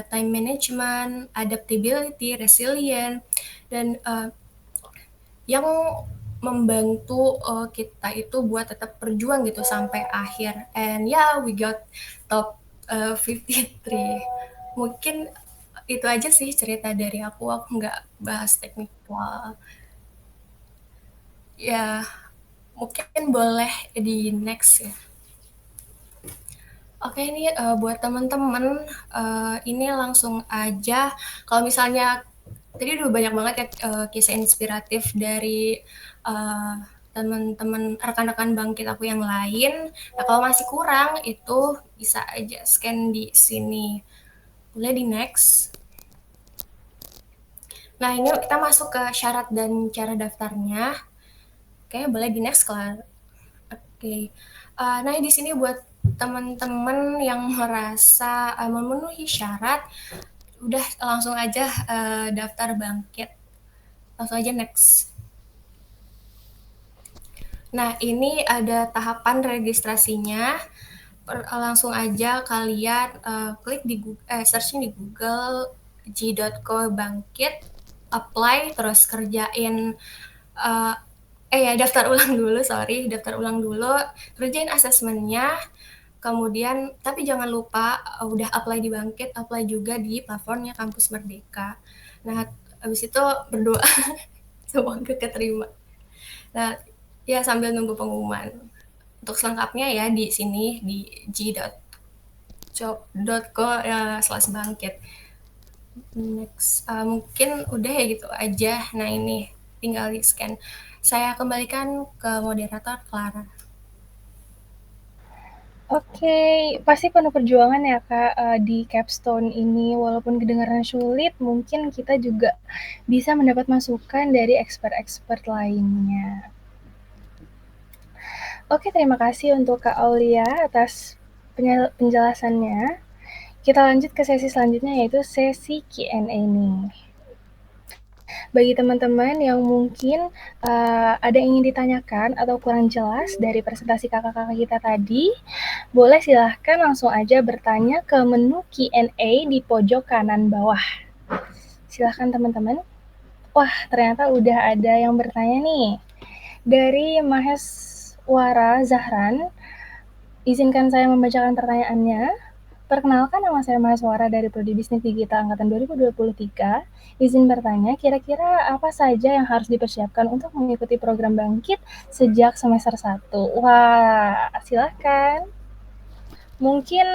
time management, adaptability, resilient, dan yang membantu kita itu buat tetap berjuang gitu sampai akhir. And yeah, we got top 53. Mungkin itu aja sih cerita dari aku nggak bahas teknikal. Ya, mungkin boleh di next ya. Oke ini buat teman-teman ini langsung aja kalau misalnya tadi udah banyak banget ya kisah inspiratif dari teman-teman rekan-rekan bangkit aku yang lain. Nah, kalau masih kurang itu bisa aja scan di sini. Boleh di next. Nah, ini kita masuk ke syarat dan cara daftarnya. Oke, boleh di next kelar. Oke. Nah, di sini buat teman-teman yang merasa memenuhi syarat, udah langsung aja daftar bangkit. Langsung aja next. Nah, ini ada tahapan registrasinya. Langsung aja kalian klik di Google, searching di Google g.co bangkit, apply, terus kerjain daftar ulang dulu, kerjain asesmennya, kemudian tapi jangan lupa udah apply di Bangkit, apply juga di platformnya Kampus Merdeka. Nah, habis itu berdoa semoga keterima. Nah, ya sambil nunggu pengumuman. Untuk selengkapnya ya di sini di g.co/bangkit. Next, mungkin udah ya gitu aja. Nah ini tinggal di scan. Saya kembalikan ke moderator Clara. Oke, pasti penuh perjuangan ya Kak di capstone ini. Walaupun kedengaran sulit, mungkin kita juga bisa mendapat masukan dari expert-expert lainnya. Oke, terima kasih untuk Kak Aulia atas penjelasannya. Kita lanjut ke sesi selanjutnya yaitu sesi Q&A nih. Bagi teman-teman yang mungkin ada yang ingin ditanyakan atau kurang jelas dari presentasi kakak-kakak kita tadi, boleh silahkan langsung aja bertanya ke menu Q&A di pojok kanan bawah. Silahkan teman-teman. Wah, ternyata udah ada yang bertanya nih. Dari Maheswara Zahran, izinkan saya membacakan pertanyaannya. Perkenalkan, nama saya Maheswara dari Prodi Bisnis Digital Angkatan 2023. Izin bertanya, kira-kira apa saja yang harus dipersiapkan untuk mengikuti program Bangkit sejak semester 1? Wah, silakan. Mungkin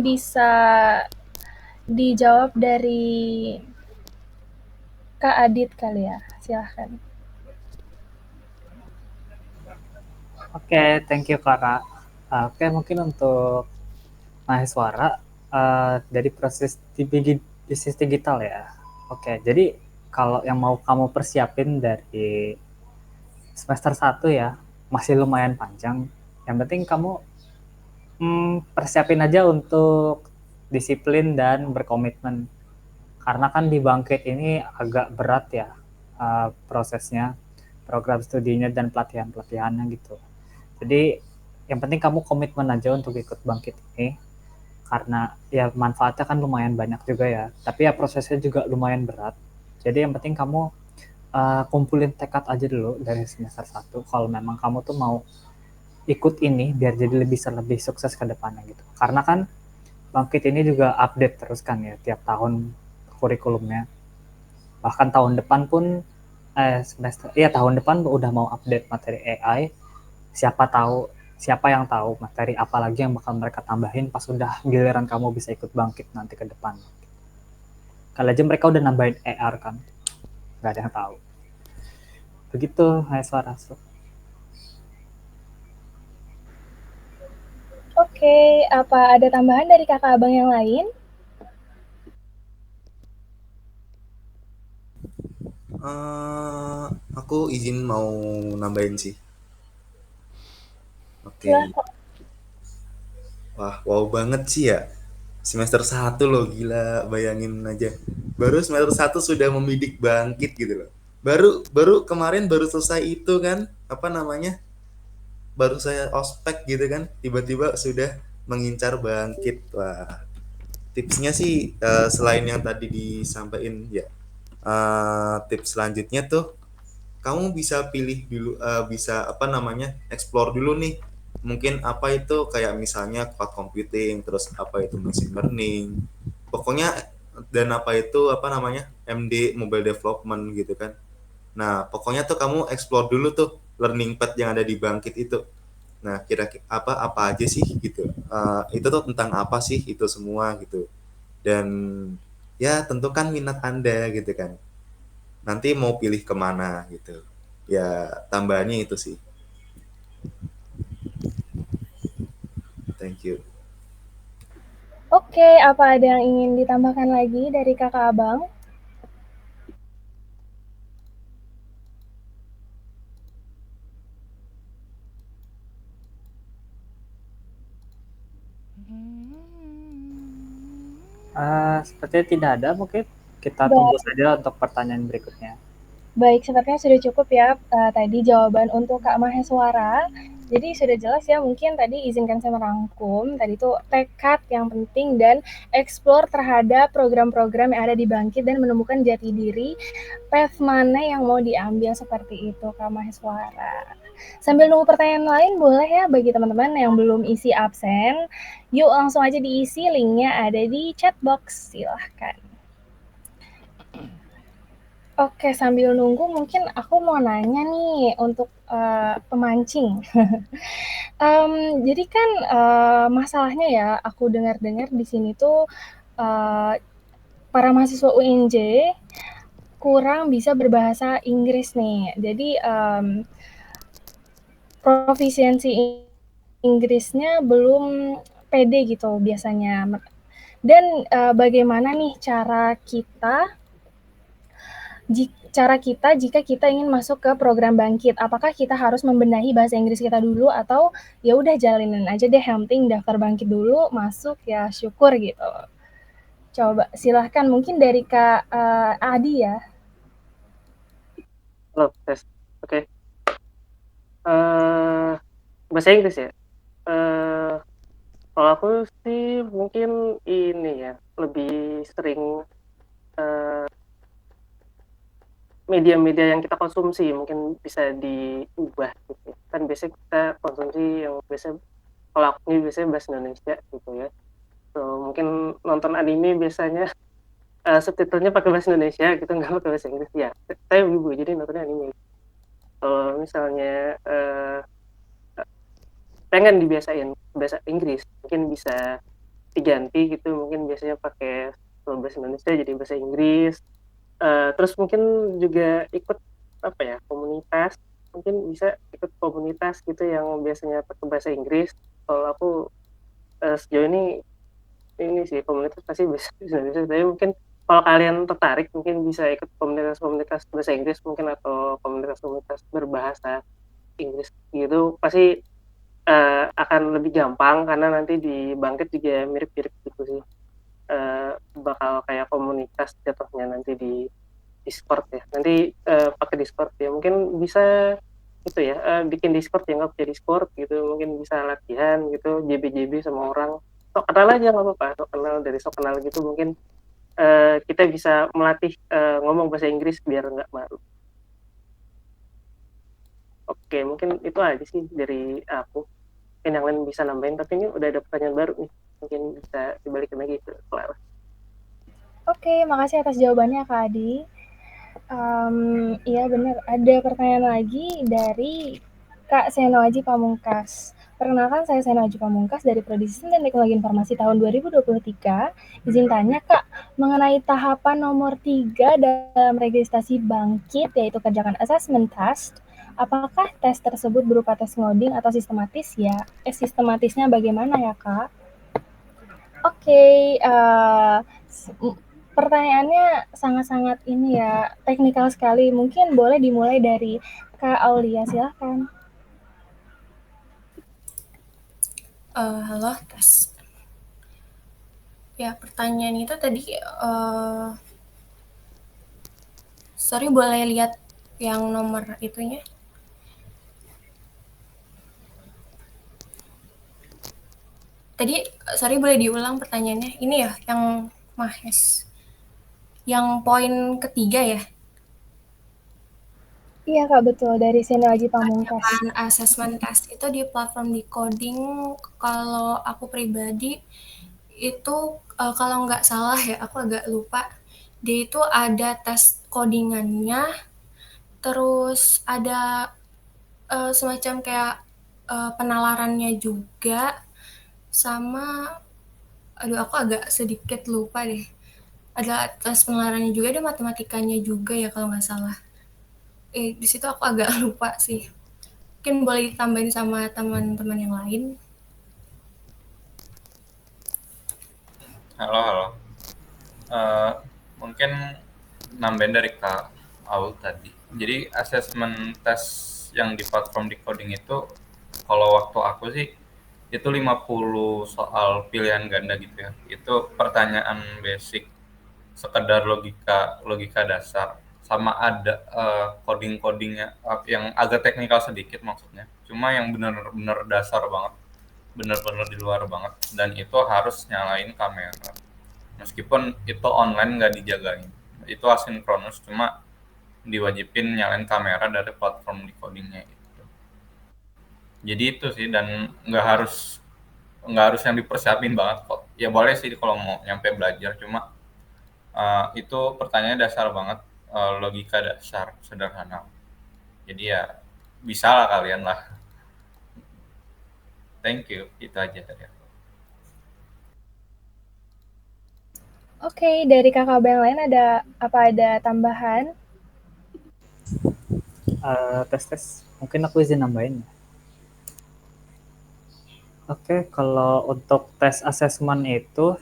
bisa dijawab dari Kak Adit kali ya, silahkan. Oke, thank you Clara. Oke, mungkin untuk Maheswara dari proses bisnis digital ya. Oke, jadi kalau yang mau kamu persiapin dari semester 1 ya, masih lumayan panjang. Yang penting kamu persiapin aja untuk disiplin dan berkomitmen. Karena kan di Bangkit ini agak berat ya prosesnya, program studinya dan pelatihan-pelatihannya gitu. Jadi yang penting kamu komitmen aja untuk ikut Bangkit ini. Karena ya manfaatnya kan lumayan banyak juga ya, tapi ya prosesnya juga lumayan berat. Jadi yang penting kamu kumpulin tekad aja dulu dari semester 1 kalau memang kamu tuh mau ikut ini biar jadi lebih sukses ke depannya gitu. Karena kan Bangkit ini juga update terus kan ya tiap tahun kurikulumnya. Bahkan tahun depan pun tahun depan udah mau update materi AI. Siapa yang tahu materi apa lagi yang bakal mereka tambahin pas udah giliran kamu bisa ikut Bangkit nanti ke depan. Kali aja mereka udah nambahin AR kan, nggak ada yang tahu. Begitu, Maheswara. Oke, apa ada tambahan dari kakak abang yang lain? Aku izin mau nambahin sih. Oke. Wah, wow banget sih ya. Semester 1 loh, gila, bayangin aja. Baru semester 1 sudah membidik Bangkit gitu loh. Baru kemarin baru selesai itu kan, apa namanya? Baru saya ospek gitu kan, tiba-tiba sudah mengincar Bangkit. Wah. Tipsnya sih selain yang tadi disampaikan ya. Tips selanjutnya tuh kamu bisa pilih dulu, bisa apa namanya, explore dulu nih. Mungkin apa itu kayak misalnya cloud computing, terus apa itu machine learning, pokoknya, dan apa itu apa namanya MD mobile development gitu kan. Nah pokoknya tuh kamu explore dulu tuh learning path yang ada di Bangkit itu. Nah, kira-kira apa aja sih gitu. Itu tuh tentang apa sih itu semua gitu. Dan ya tentukan minat Anda gitu kan. Nanti mau pilih kemana gitu. Ya tambahannya itu sih. Thank you. Oke, apa ada yang ingin ditambahkan lagi dari kakak abang? Sepertinya tidak ada, mungkin kita tunggu saja untuk pertanyaan berikutnya. Baik, sepertinya sudah cukup ya tadi jawaban untuk Kak Maheswara. Jadi sudah jelas ya, mungkin tadi izinkan saya merangkum. Tadi itu tekad yang penting dan explore terhadap program-program yang ada di Bangkit dan menemukan jati diri, path mana yang mau diambil seperti itu Kak Maheswara. Sambil nunggu pertanyaan lain, boleh ya bagi teman-teman yang belum isi absen, yuk langsung aja diisi, linknya ada di chat box, silahkan. Oke, sambil nunggu mungkin aku mau nanya nih untuk pemancing. Jadi kan masalahnya ya, aku dengar-dengar di sini tuh para mahasiswa UNJ kurang bisa berbahasa Inggris nih. Jadi profisiensi Inggrisnya belum pede gitu biasanya. Dan bagaimana nih cara kita jika kita ingin masuk ke program Bangkit? Apakah kita harus membenahi bahasa Inggris kita dulu atau ya udah jalanin aja deh, yang penting daftar Bangkit dulu, masuk ya syukur gitu. Coba silahkan mungkin dari Kak Adi ya. Halo, tes. Oke. Bahasa Inggris ya? Kalau aku sih mungkin ini ya, lebih sering media-media yang kita konsumsi mungkin bisa diubah gitu. Kan biasanya kita konsumsi yang kalau aku ini biasanya bahasa Indonesia gitu ya. So, mungkin nonton anime biasanya subtitlenya pakai bahasa Indonesia gitu, nggak pakai bahasa Inggris ya. Saya wibu jadi nontonnya anime. Kalau misalnya pengen dibiasain bahasa Inggris, mungkin bisa diganti gitu, mungkin biasanya pakai bahasa Indonesia jadi bahasa Inggris. Terus mungkin juga ikut komunitas, mungkin bisa ikut komunitas gitu yang biasanya pakai bahasa Inggris. Kalau aku sejauh ini sih komunitas pasti bahasa Indonesia, tapi mungkin kalau kalian tertarik mungkin bisa ikut komunitas-komunitas bahasa Inggris mungkin, atau komunitas-komunitas berbahasa Inggris gitu, pasti akan lebih gampang karena nanti di Bangkit juga mirip-mirip gitu sih. Bakal kayak komunitas jatuhnya nanti di Discord ya. Nanti pakai Discord ya. Mungkin bisa itu ya, bikin Discord ya, nggak punya Discord gitu. Mungkin bisa latihan gitu, JB-JB sama orang. Sok kenal aja nggak apa-apa. Sok kenal gitu mungkin kita bisa melatih ngomong bahasa Inggris biar nggak malu. Oke, mungkin itu aja sih dari aku. Mungkin yang lain bisa nambahin, tapi ini udah ada pertanyaan baru nih. Mungkin bisa dibalikin lagi ke Clara. Oke, makasih atas jawabannya Kak Adi. Iya benar, ada pertanyaan lagi dari Kak Senoaji Pamungkas. Perkenalkan, saya Senoaji Pamungkas dari Prodi Sistem dan Teknologi Informasi tahun 2023. Izin tanya Kak, mengenai tahapan nomor 3 dalam registrasi Bangkit, yaitu kerjakan assessment task, apakah tes tersebut berupa tes ngoding atau sistematis ya? Sistematisnya bagaimana ya Kak? Oke, pertanyaannya sangat-sangat ini ya, teknikal sekali. Mungkin boleh dimulai dari Kak Aulia, silahkan. Halo, tes. Ya, pertanyaan itu tadi, sorry boleh lihat yang nomor itunya? Tadi, sorry boleh diulang pertanyaannya? Ini ya, yang Mahes. Yang poin ketiga ya? Iya Kak, betul. Dari Senoaji Pamungkas. Assessment test itu di platform Decoding, kalau aku pribadi, itu kalau nggak salah ya, aku agak lupa, dia itu ada tes codingannya, terus ada semacam kayak penalarannya juga, sama aku agak sedikit lupa deh. Ada tes penalarannya juga, ada matematikanya juga ya kalau nggak salah. Di situ aku agak lupa sih. Mungkin boleh ditambahin sama teman-teman yang lain. Halo, halo. Mungkin nambahin dari Kak Aul tadi. Jadi asesmen tes yang di platform decoding itu, kalau waktu aku sih, itu 50 soal pilihan ganda gitu ya. Itu pertanyaan basic, sekedar logika dasar. Sama ada coding-codingnya yang agak teknikal sedikit maksudnya. Cuma yang benar-benar dasar banget. Benar-benar di luar banget. Dan itu harus nyalain kamera. Meskipun itu online nggak dijagain, itu asinkronus, cuma diwajibin nyalain kamera dari platform decodingnya itu. Jadi itu sih, dan nggak harus yang dipersiapin banget kok. Ya boleh sih kalau mau nyampe belajar, cuma itu pertanyaannya dasar banget, logika dasar sederhana. Jadi ya bisa lah kalian lah. Thank you, itu aja dari aku. Oke, dari kakak yang lain ada tambahan? Tes. Mungkin aku izin nambahin. Oke, kalau untuk tes asesmen itu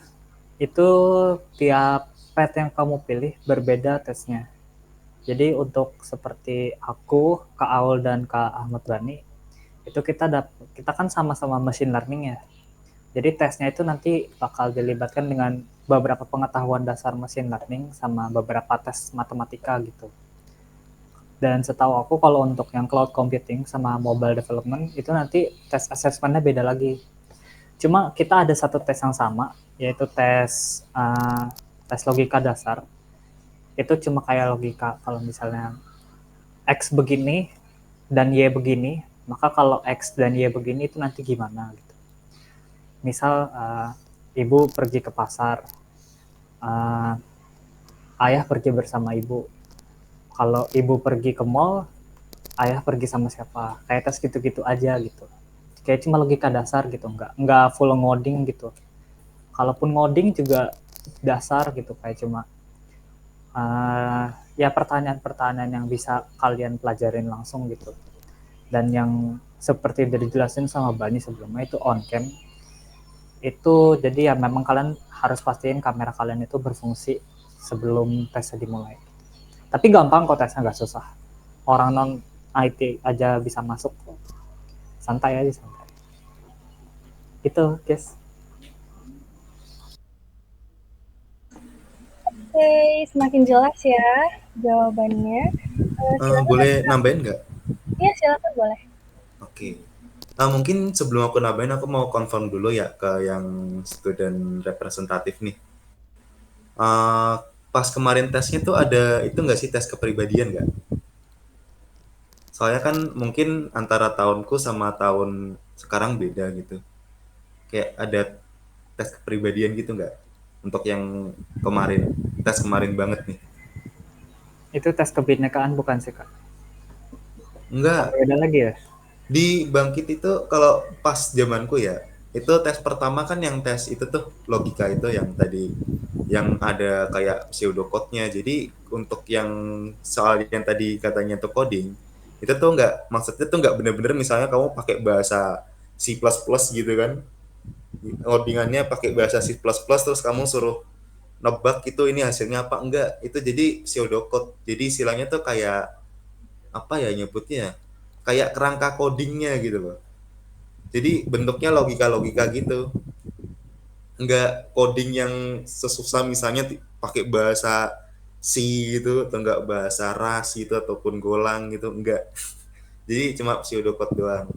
tiap pet yang kamu pilih berbeda tesnya. Jadi untuk seperti aku, Kak Aul dan Kak Ahmad Bani, itu kita kan sama-sama machine learning ya. Jadi tesnya itu nanti bakal dilibatkan dengan beberapa pengetahuan dasar machine learning sama beberapa tes matematika gitu. Dan setahu aku kalau untuk yang cloud computing sama mobile development itu nanti tes assessment-nya beda lagi. Cuma kita ada satu tes yang sama, yaitu tes logika dasar. Itu cuma kayak logika, kalau misalnya X begini dan Y begini, maka kalau X dan Y begini itu nanti gimana gitu. Misal ibu pergi ke pasar, ayah pergi bersama ibu. Kalau ibu pergi ke mall, ayah pergi sama siapa? Kayak tes gitu-gitu aja gitu. Kayak cuma logika dasar gitu, nggak full ngoding gitu. Kalaupun ngoding juga dasar gitu, kayak cuma ya pertanyaan-pertanyaan yang bisa kalian pelajarin langsung gitu. Dan yang seperti udah dijelasin sama Bani sebelumnya itu on cam. Itu jadi ya memang kalian harus pastiin kamera kalian itu berfungsi sebelum tesnya dimulai. Tapi gampang kok tesnya, nggak susah. Orang non IT aja bisa masuk. Santai aja, santai. Itu, guys. Oke, semakin jelas ya jawabannya. Boleh nambahin nggak? Iya, silakan boleh. Oke. Mungkin sebelum aku nambahin, aku mau confirm dulu ya ke yang student representatif nih. Pas kemarin tesnya tuh ada itu nggak sih tes kepribadian nggak? Soalnya kan mungkin antara tahunku sama tahun sekarang beda gitu. Kayak ada tes kepribadian gitu nggak? Untuk yang kemarin, tes kemarin banget nih. Itu tes kebinekaan bukan sih, Kak? Enggak. Beda lagi ya? Di Bangkit itu kalau pas zamanku ya, itu tes pertama kan yang tes itu tuh logika itu yang tadi yang ada kayak pseudocode-nya. Jadi untuk yang soal yang tadi katanya tuh coding, itu tuh nggak, maksudnya tuh nggak bener-bener misalnya kamu pakai bahasa C++ gitu kan. Codingannya pakai bahasa C++ terus kamu suruh nebak itu ini hasilnya apa, enggak. Itu jadi pseudocode. Jadi istilahnya tuh kayak apa ya nyebutnya? Kayak kerangka codingnya gitu loh. Jadi bentuknya logika-logika gitu. Enggak coding yang sesusah misalnya pakai bahasa C gitu atau enggak bahasa ras gitu ataupun golang gitu, enggak. Jadi cuma pseudocode doang.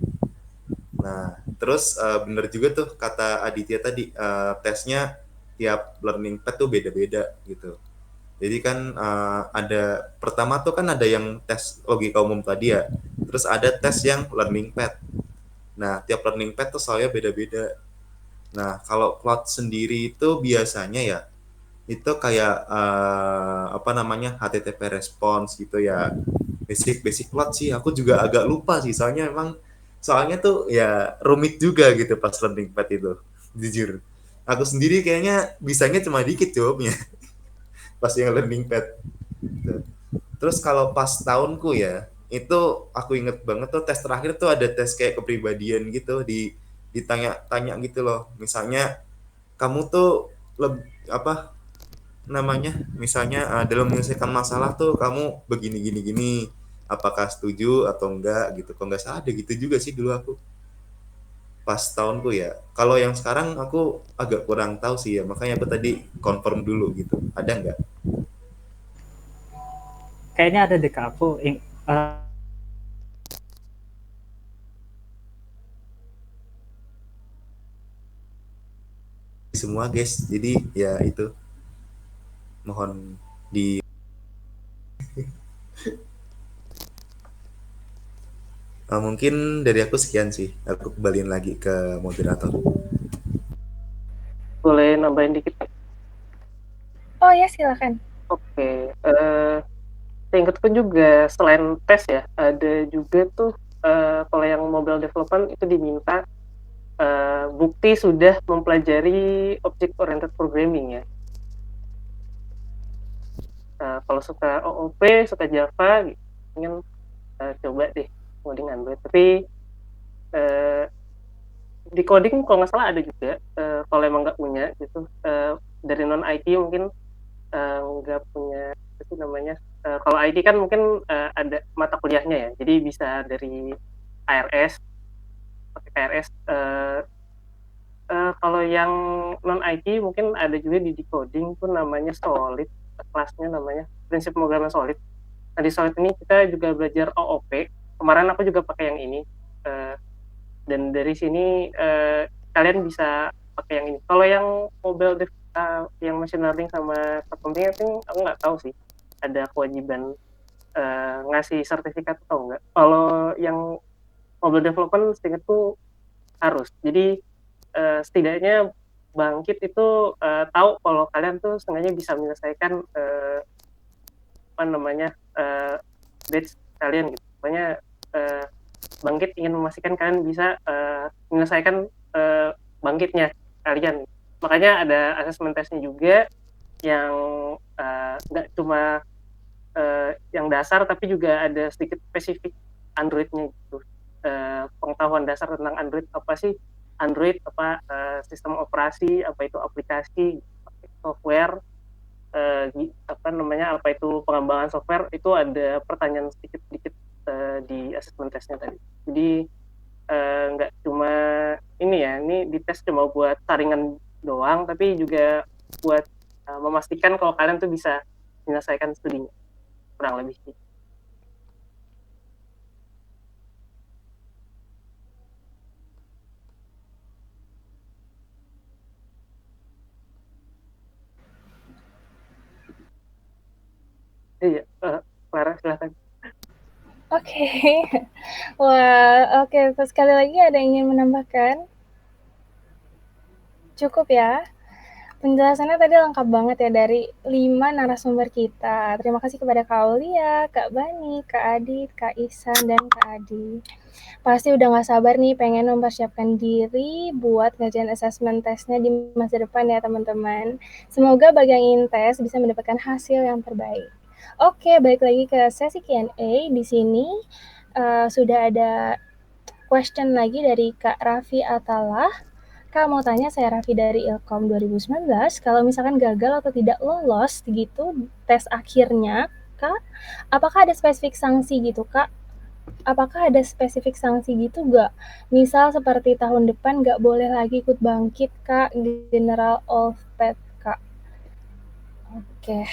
Nah, terus bener juga tuh kata Aditya tadi, tesnya tiap learning path tuh beda-beda gitu. Jadi kan ada pertama tuh kan ada yang tes logika umum tadi ya. Terus ada tes yang learning path. Nah, tiap learning path tuh soalnya beda-beda. Nah, kalau cloud sendiri itu biasanya ya itu kayak apa namanya HTTP response gitu ya. Basic cloud sih. Aku juga agak lupa sih soalnya emang Soalnya tuh ya rumit juga gitu pas learning pad itu, jujur. Aku sendiri kayaknya bisanya cuma dikit jawabnya pas yang learning pad. Terus kalau pas tahunku ya, itu aku inget banget tuh tes terakhir tuh ada tes kayak kepribadian gitu, ditanya-tanya gitu loh. Misalnya kamu tuh apa namanya? Misalnya dalam menyelesaikan masalah tuh kamu begini gini gini. Apakah setuju atau enggak gitu. Kalau nggak salah ada gitu juga sih dulu aku pas tahunku ya. Kalau yang sekarang aku agak kurang tahu sih ya. Makanya aku tadi confirm dulu gitu. Ada nggak? Kayaknya ada deh Kak, aku semua guys. Jadi ya itu mohon di mungkin dari aku sekian sih. Aku kembaliin lagi ke moderator. Boleh nambahin dikit? Oh ya, silakan. Oke, seingatku juga selain tes ya, ada juga tuh kalau yang mobile development itu diminta bukti sudah mempelajari object oriented programming ya. Kalau suka OOP, suka Java, ingin coba deh coding Android. Tapi di coding kalau nggak salah ada juga. Kalau emang nggak punya gitu, dari non IT mungkin nggak punya itu namanya. Kalau IT kan mungkin ada mata kuliahnya ya, jadi bisa dari KRS, pakai KRS. Kalau yang non IT mungkin ada juga di decoding pun namanya Solid, kelasnya namanya prinsip pemrograman Solid. Nah di Solid ini kita juga belajar OOP. Kemarin aku juga pakai yang ini. Dan dari sini kalian bisa pakai yang ini. Kalau yang mobile yang machine learning sama computing aku nggak tahu sih ada kewajiban ngasih sertifikat atau enggak. Kalau yang mobile development seingatku harus. Jadi setidaknya Bangkit itu tahu kalau kalian tuh setengahnya bisa menyelesaikan apa namanya batch kalian gitu. Pokoknya Bangkit ingin memastikan kalian bisa menyelesaikan bangkitnya kalian. Makanya ada assessment testnya juga yang nggak cuma yang dasar, tapi juga ada sedikit spesifik Android-nya gitu. Pengetahuan dasar tentang Android apa sih? Android apa sistem operasi, apa itu aplikasi, software, apa namanya, apa itu pengembangan software, itu ada pertanyaan sedikit-sedikit di assessment testnya tadi. Jadi nggak cuma ini ya, ini dites cuma buat saringan doang, tapi juga buat memastikan kalau kalian tuh bisa menyelesaikan studinya, kurang lebih gitu. Iya, Clara silakan. Oke. Wah, oke. Sekali lagi ada yang ingin menambahkan? Cukup ya. Penjelasannya tadi lengkap banget ya dari 5 narasumber kita. Terima kasih kepada Kak Aulia, Kak Bani, Kak Adit, Kak Ihsan, dan Kak Adi. Pasti udah gak sabar nih pengen mempersiapkan diri buat ngerjain assessment testnya di masa depan ya teman-teman. Semoga bagi yang ingin tes bisa mendapatkan hasil yang terbaik. Oke, balik lagi ke sesi Q&A. Di sini sudah ada question lagi dari Kak Raffi Atalah. Kak mau tanya, saya Raffi dari Ilkom 2019, kalau misalkan gagal atau tidak lolos gitu tes akhirnya, Kak, apakah ada spesifik sanksi gitu, Kak? Apakah ada spesifik sanksi gitu nggak? Misal seperti tahun depan nggak boleh lagi ikut Bangkit, Kak, General of Pet, Kak. Oke.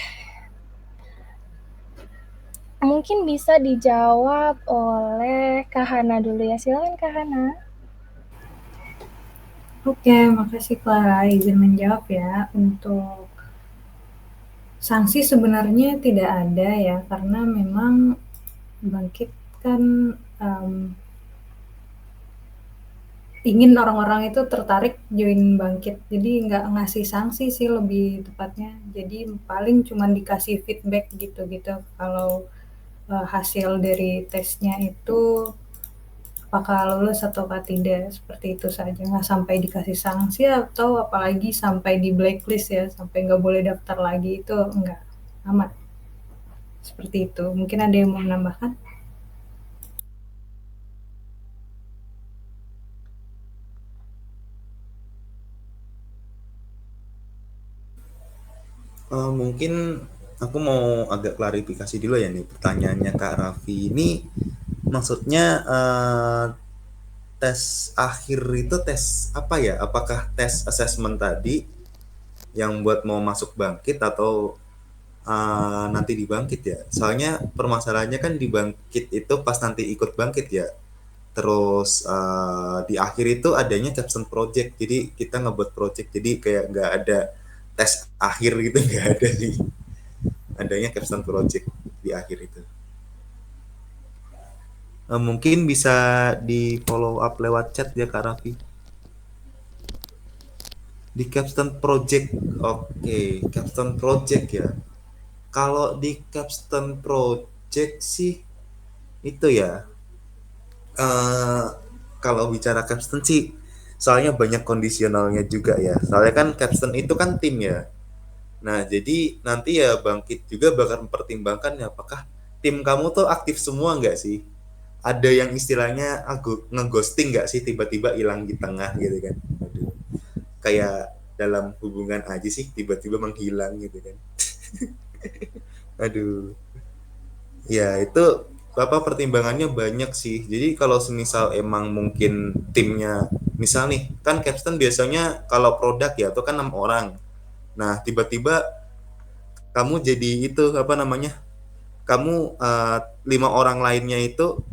Mungkin bisa dijawab oleh Kak Hana dulu ya. Silakan Kak Hana. Oke, makasih Clara. Izin menjawab ya. Untuk sanksi sebenarnya tidak ada ya, karena memang Bangkit kan ingin orang-orang itu tertarik join Bangkit. Jadi nggak ngasih sanksi sih lebih tepatnya. Jadi paling cuma dikasih feedback gitu-gitu. Kalau hasil dari tesnya itu apakah lulus atau tidak, seperti itu saja. Nggak sampai dikasih sanksi atau apalagi sampai di blacklist ya, sampai nggak boleh daftar lagi, itu enggak, aman. Seperti itu. Mungkin ada yang mau menambahkan? Mungkin aku mau agak klarifikasi dulu ya nih pertanyaannya Kak Raffi ini maksudnya tes akhir itu tes apa ya? Apakah tes assessment tadi yang buat mau masuk bangkit atau nanti di bangkit ya? Soalnya permasalahannya kan di bangkit itu pas nanti ikut bangkit ya. Terus di akhir itu adanya capstone project, jadi kita ngebuat project, jadi kayak nggak ada tes akhir gitu, nggak ada sih. Adanya capstone project di akhir itu. Mungkin bisa di follow up lewat chat ya Kak Raffi. Di capstone project, oke, capstone project ya. Kalau di capstone project sih itu ya, kalau bicara capstone sih, soalnya banyak kondisionalnya juga ya. Soalnya kan capstone itu kan tim ya. Nah, jadi nanti ya bangkit juga bakal mempertimbangkan ya apakah tim kamu tuh aktif semua nggak sih? Ada yang istilahnya ngeghosting nggak sih, tiba-tiba hilang di tengah gitu kan? Aduh, kayak dalam hubungan aja sih tiba-tiba menghilang gitu kan? Aduh, ya itu apa pertimbangannya banyak sih. Jadi kalau semisal emang mungkin timnya, misal nih kan capstone biasanya kalau produk ya itu kan 6 orang. Nah tiba-tiba kamu jadi itu apa namanya? Kamu 5 orang lainnya itu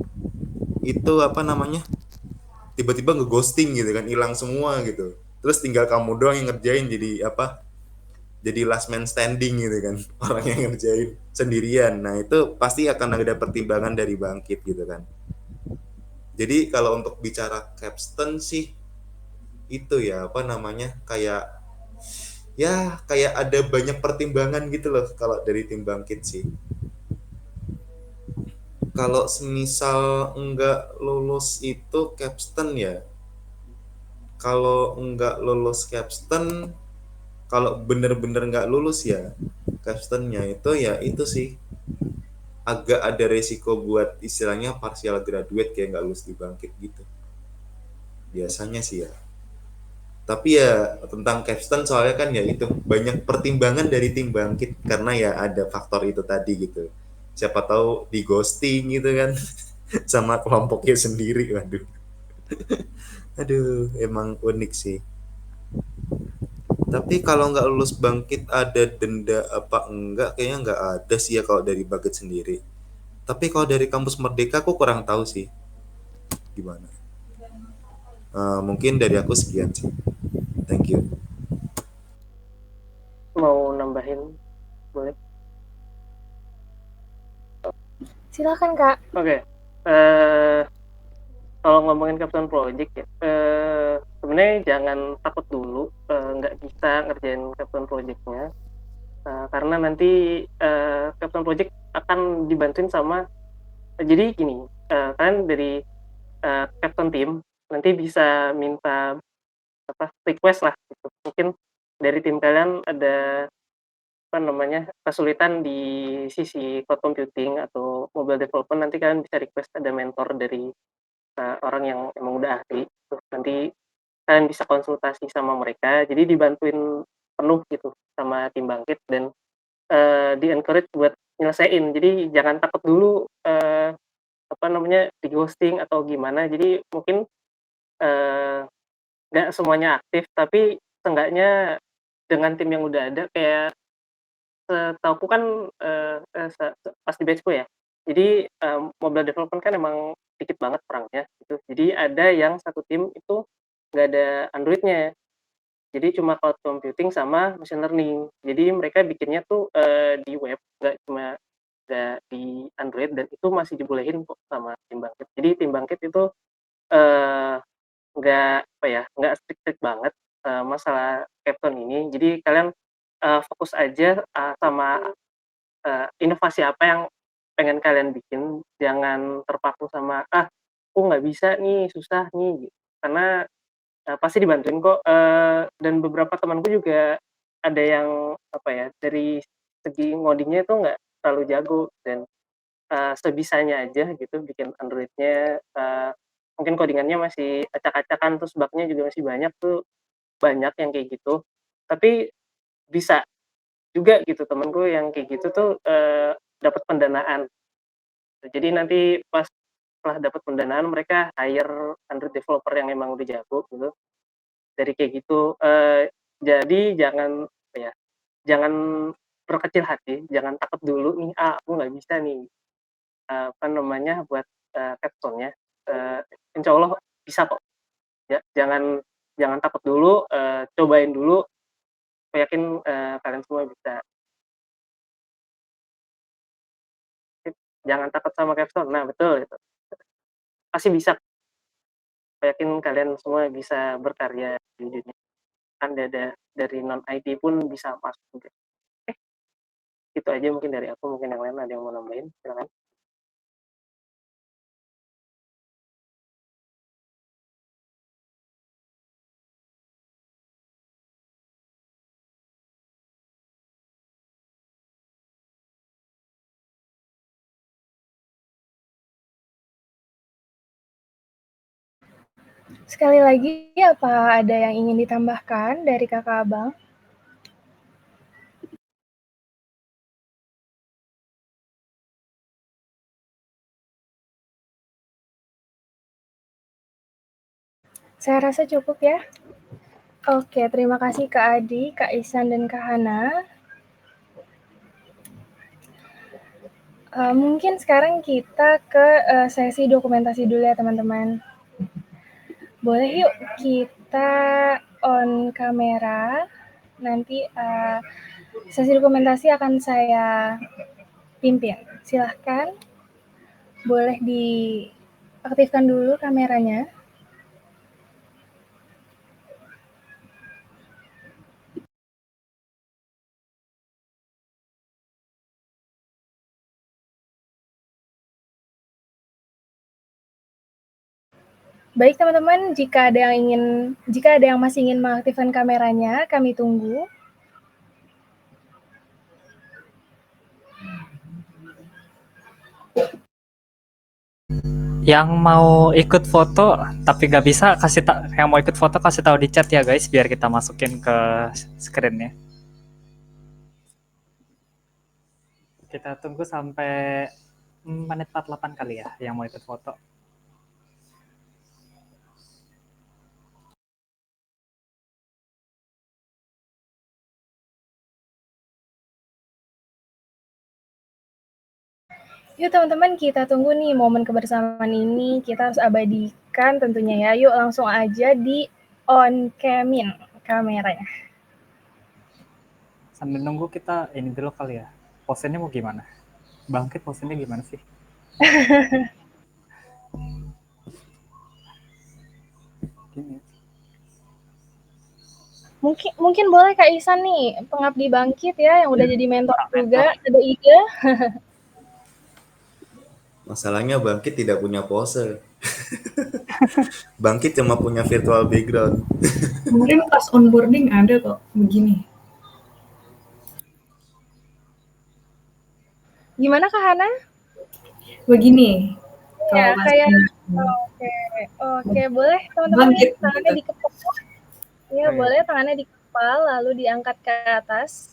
apa namanya? Tiba-tiba ngeghosting gitu kan, hilang semua gitu. Terus tinggal kamu doang yang ngerjain, jadi apa? Jadi last man standing gitu kan, orang yang ngerjain sendirian. Nah itu pasti akan ada pertimbangan dari bangkit gitu kan. Jadi kalau untuk bicara capstone sih itu ya apa namanya, kayak ya kayak ada banyak pertimbangan gitu loh kalau dari tim bangkit sih. Kalau semisal enggak lulus itu capstone ya, kalau enggak lulus capstone, kalau bener-bener nggak lulus ya capstone-nya itu ya itu sih agak ada resiko buat istilahnya partial graduate, kayak nggak lulus di bangkit gitu biasanya sih ya. Tapi ya tentang capstone soalnya kan ya itu banyak pertimbangan dari tim bangkit karena ya ada faktor itu tadi gitu. Siapa tahu di ghosting gitu kan sama kelompoknya sendiri, waduh. Aduh, emang unik sih. Tapi kalau nggak lulus bangkit ada denda apa enggak? Kayaknya nggak ada sih ya kalau dari bangkit sendiri. Tapi kalau dari kampus Merdeka aku kurang tahu sih gimana. Mungkin dari aku sekian sih. Thank you. Mau nambahin boleh? Silakan Kak. Oke. Kalau ngomongin capstone project ya, sebenarnya jangan takut dulu nggak bisa ngerjain capstone projectnya, karena nanti capstone project akan dibantuin sama, jadi gini, kalian dari capstone team nanti bisa minta apa request lah gitu. Mungkin dari tim kalian ada apa namanya kesulitan di sisi cloud computing atau mobile development, nanti kalian bisa request ada mentor dari orang yang emang udah ahli, terus nanti kalian bisa konsultasi sama mereka, jadi dibantuin penuh gitu sama tim bangkit dan di-encourage buat nyelesain. Jadi jangan takut dulu apa namanya di-ghosting atau gimana. Jadi mungkin nggak semuanya aktif, tapi seenggaknya dengan tim yang udah ada kayak setauku kan pas di batchku ya. Jadi mobile development kan emang dikit banget orangnya gitu. Jadi ada yang satu tim itu nggak ada Android-nya. Jadi cuma cloud computing sama machine learning. Jadi mereka bikinnya tuh di web, nggak di Android, dan itu masih dibolehin kok sama tim bangkit. Jadi tim bangkit itu eh, nggak apa ya, nggak strict banget masalah capstone ini. Jadi kalian fokus aja sama inovasi apa yang pengen kalian bikin, jangan terpaku sama aku nggak bisa nih, susah nih, gitu. Karena pasti dibantuin kok, dan beberapa temanku juga ada yang, apa ya, dari segi ngodingnya itu nggak terlalu jago dan, sebisanya aja gitu bikin Android-nya, mungkin codingan-nya masih acak-acakan, terus bug-nya juga masih banyak tuh, banyak yang kayak gitu. Tapi bisa juga gitu temenku yang kayak gitu tuh, dapat pendanaan. Jadi nanti pas setelah dapat pendanaan mereka hire Android developer yang emang udah jago gitu. Dari kayak gitu, jadi jangan apa ya, jangan berkecil hati, jangan takut dulu nih, aku nggak bisa nih, apa namanya, buat, capstone-nya, eee, insya Allah bisa kok, ya jangan jangan takut dulu, cobain dulu, aku yakin, kalian semua bisa. Jangan takut sama capstone, nah betul itu, pasti bisa, aku yakin kalian semua bisa berkarya di dunia, kan dari non-IT pun bisa masuk juga. Itu aja mungkin dari aku, mungkin yang lain ada yang mau nambahin, silakan. Sekali lagi, apa ada yang ingin ditambahkan dari Kakak Abang? Saya rasa cukup ya. Oke, terima kasih Kak Adi, Kak Ihsan, dan Kak Hana. Mungkin sekarang kita ke sesi dokumentasi dulu ya teman-teman. Boleh yuk kita on kamera. Nanti sesi dokumentasi akan saya pimpin. Silahkan. Boleh diaktifkan dulu kameranya. Baik teman-teman, jika ada yang masih ingin mengaktifkan kameranya, kami tunggu. Yang mau ikut foto tapi nggak bisa yang mau ikut foto kasih tahu di chat ya guys, biar kita masukin ke screen-nya. Kita tunggu sampai menit 48 kali ya yang mau ikut foto. Yuk teman-teman, kita tunggu nih momen kebersamaan ini. Kita harus abadikan tentunya ya. Yuk langsung aja di on camin kameranya. Sambil nunggu kita ini dulu kali ya. Posenya mau gimana? Bangkit posenya gimana sih? Gini. Mungkin boleh Kak Ihsan nih, pengabdi bangkit ya, yang udah jadi mentor juga, ada ide. Masalahnya Bangkit tidak punya pose. Bangkit cuma punya virtual background. Kemarin pas onboarding ada kok begini. Gimana Kak Hana? Begini. Ya, kayak oke, boleh teman-teman tangannya dikepal. Ya, boleh tangannya dikepal lalu diangkat ke atas.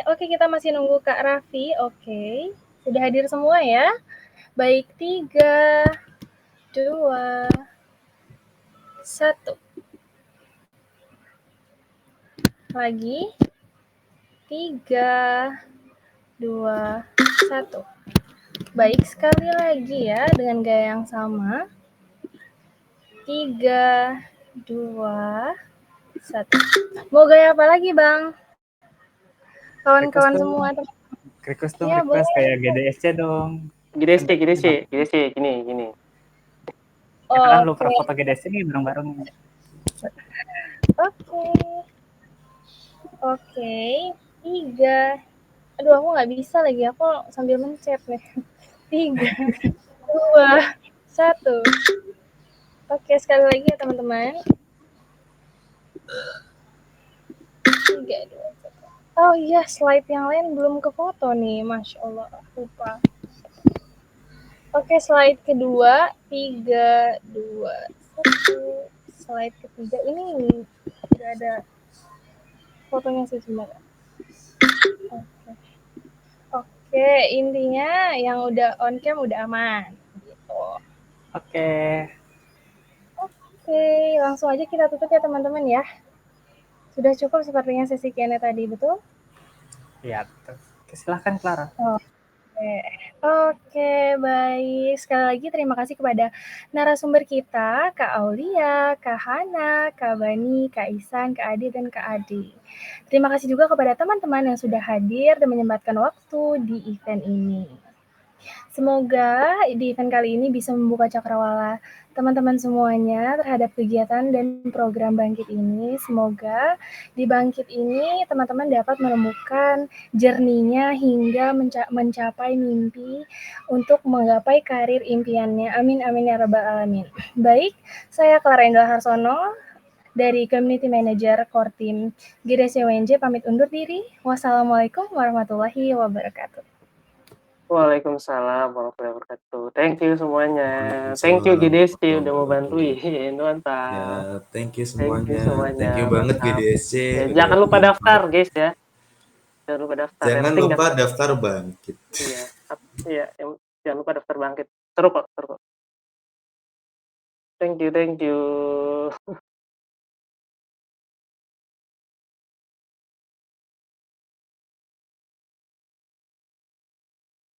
Oke, kita masih nunggu Kak Raffi. Oke, sudah hadir semua ya. Baik, 3, 2, 1. Lagi. 3, 2, 1. Baik, sekali lagi ya dengan gaya yang sama. 3, 2, 1. Mau gaya apa lagi, Bang? Kawan-kawan semua. Request dong, request kayak GDSC dong. GDSC, gini. Kita kan lupa foto GDSC nih bareng-bareng. Oke. 3, Aduh, aku nggak bisa lagi, aku sambil mencet nih. 3, 2, 1. Oke, sekali lagi ya teman-teman. 3, 2, 1. Oh iya, slide yang lain belum ke foto nih, Masya Allah, lupa. Oke, slide kedua, 3, 2, 1. Slide ketiga, ini udah ada fotonya sih sebenarnya. Oke. Oke, intinya yang udah on cam udah aman. Gitu. Oke. Oke, langsung aja kita tutup ya teman-teman ya. Sudah cukup sepertinya sesi Q&A tadi, betul? Ya, betul. Oke, silahkan Clara. Oke, baik. Sekali lagi terima kasih kepada narasumber kita, Kak Aulia, Kak Hana, Kak Bani, Kak Isan, Kak Adi, dan Kak Adi. Terima kasih juga kepada teman-teman yang sudah hadir dan menyempatkan waktu di event ini. Semoga di event kali ini bisa membuka cakrawala teman-teman semuanya terhadap kegiatan dan program Bangkit ini. Semoga di Bangkit ini teman-teman dapat menemukan journey-nya hingga mencapai mimpi untuk menggapai karir impiannya. Amin, amin ya rabbal alamin. Baik, saya Clara Endel Harsono dari Community Manager Core Team GDC UNJ pamit undur diri. Wassalamualaikum warahmatullahi wabarakatuh. Waalaikumsalam warahmatullahi wabarakatuh. Thank you semuanya. Thank you GDC udah mau bantuin. Mantap. Ya, thank you Thank you semuanya. semuanya. Thank you banget Mantap. GDC. Ya, udah jangan lupa bikin- daftar guys ya. Jangan lupa daftar. Yang Jangan penting lupa daftar Bangkit. Iya, iya. Jangan lupa daftar Bangkit. Seru kok, seru kok. Thank you, thank you.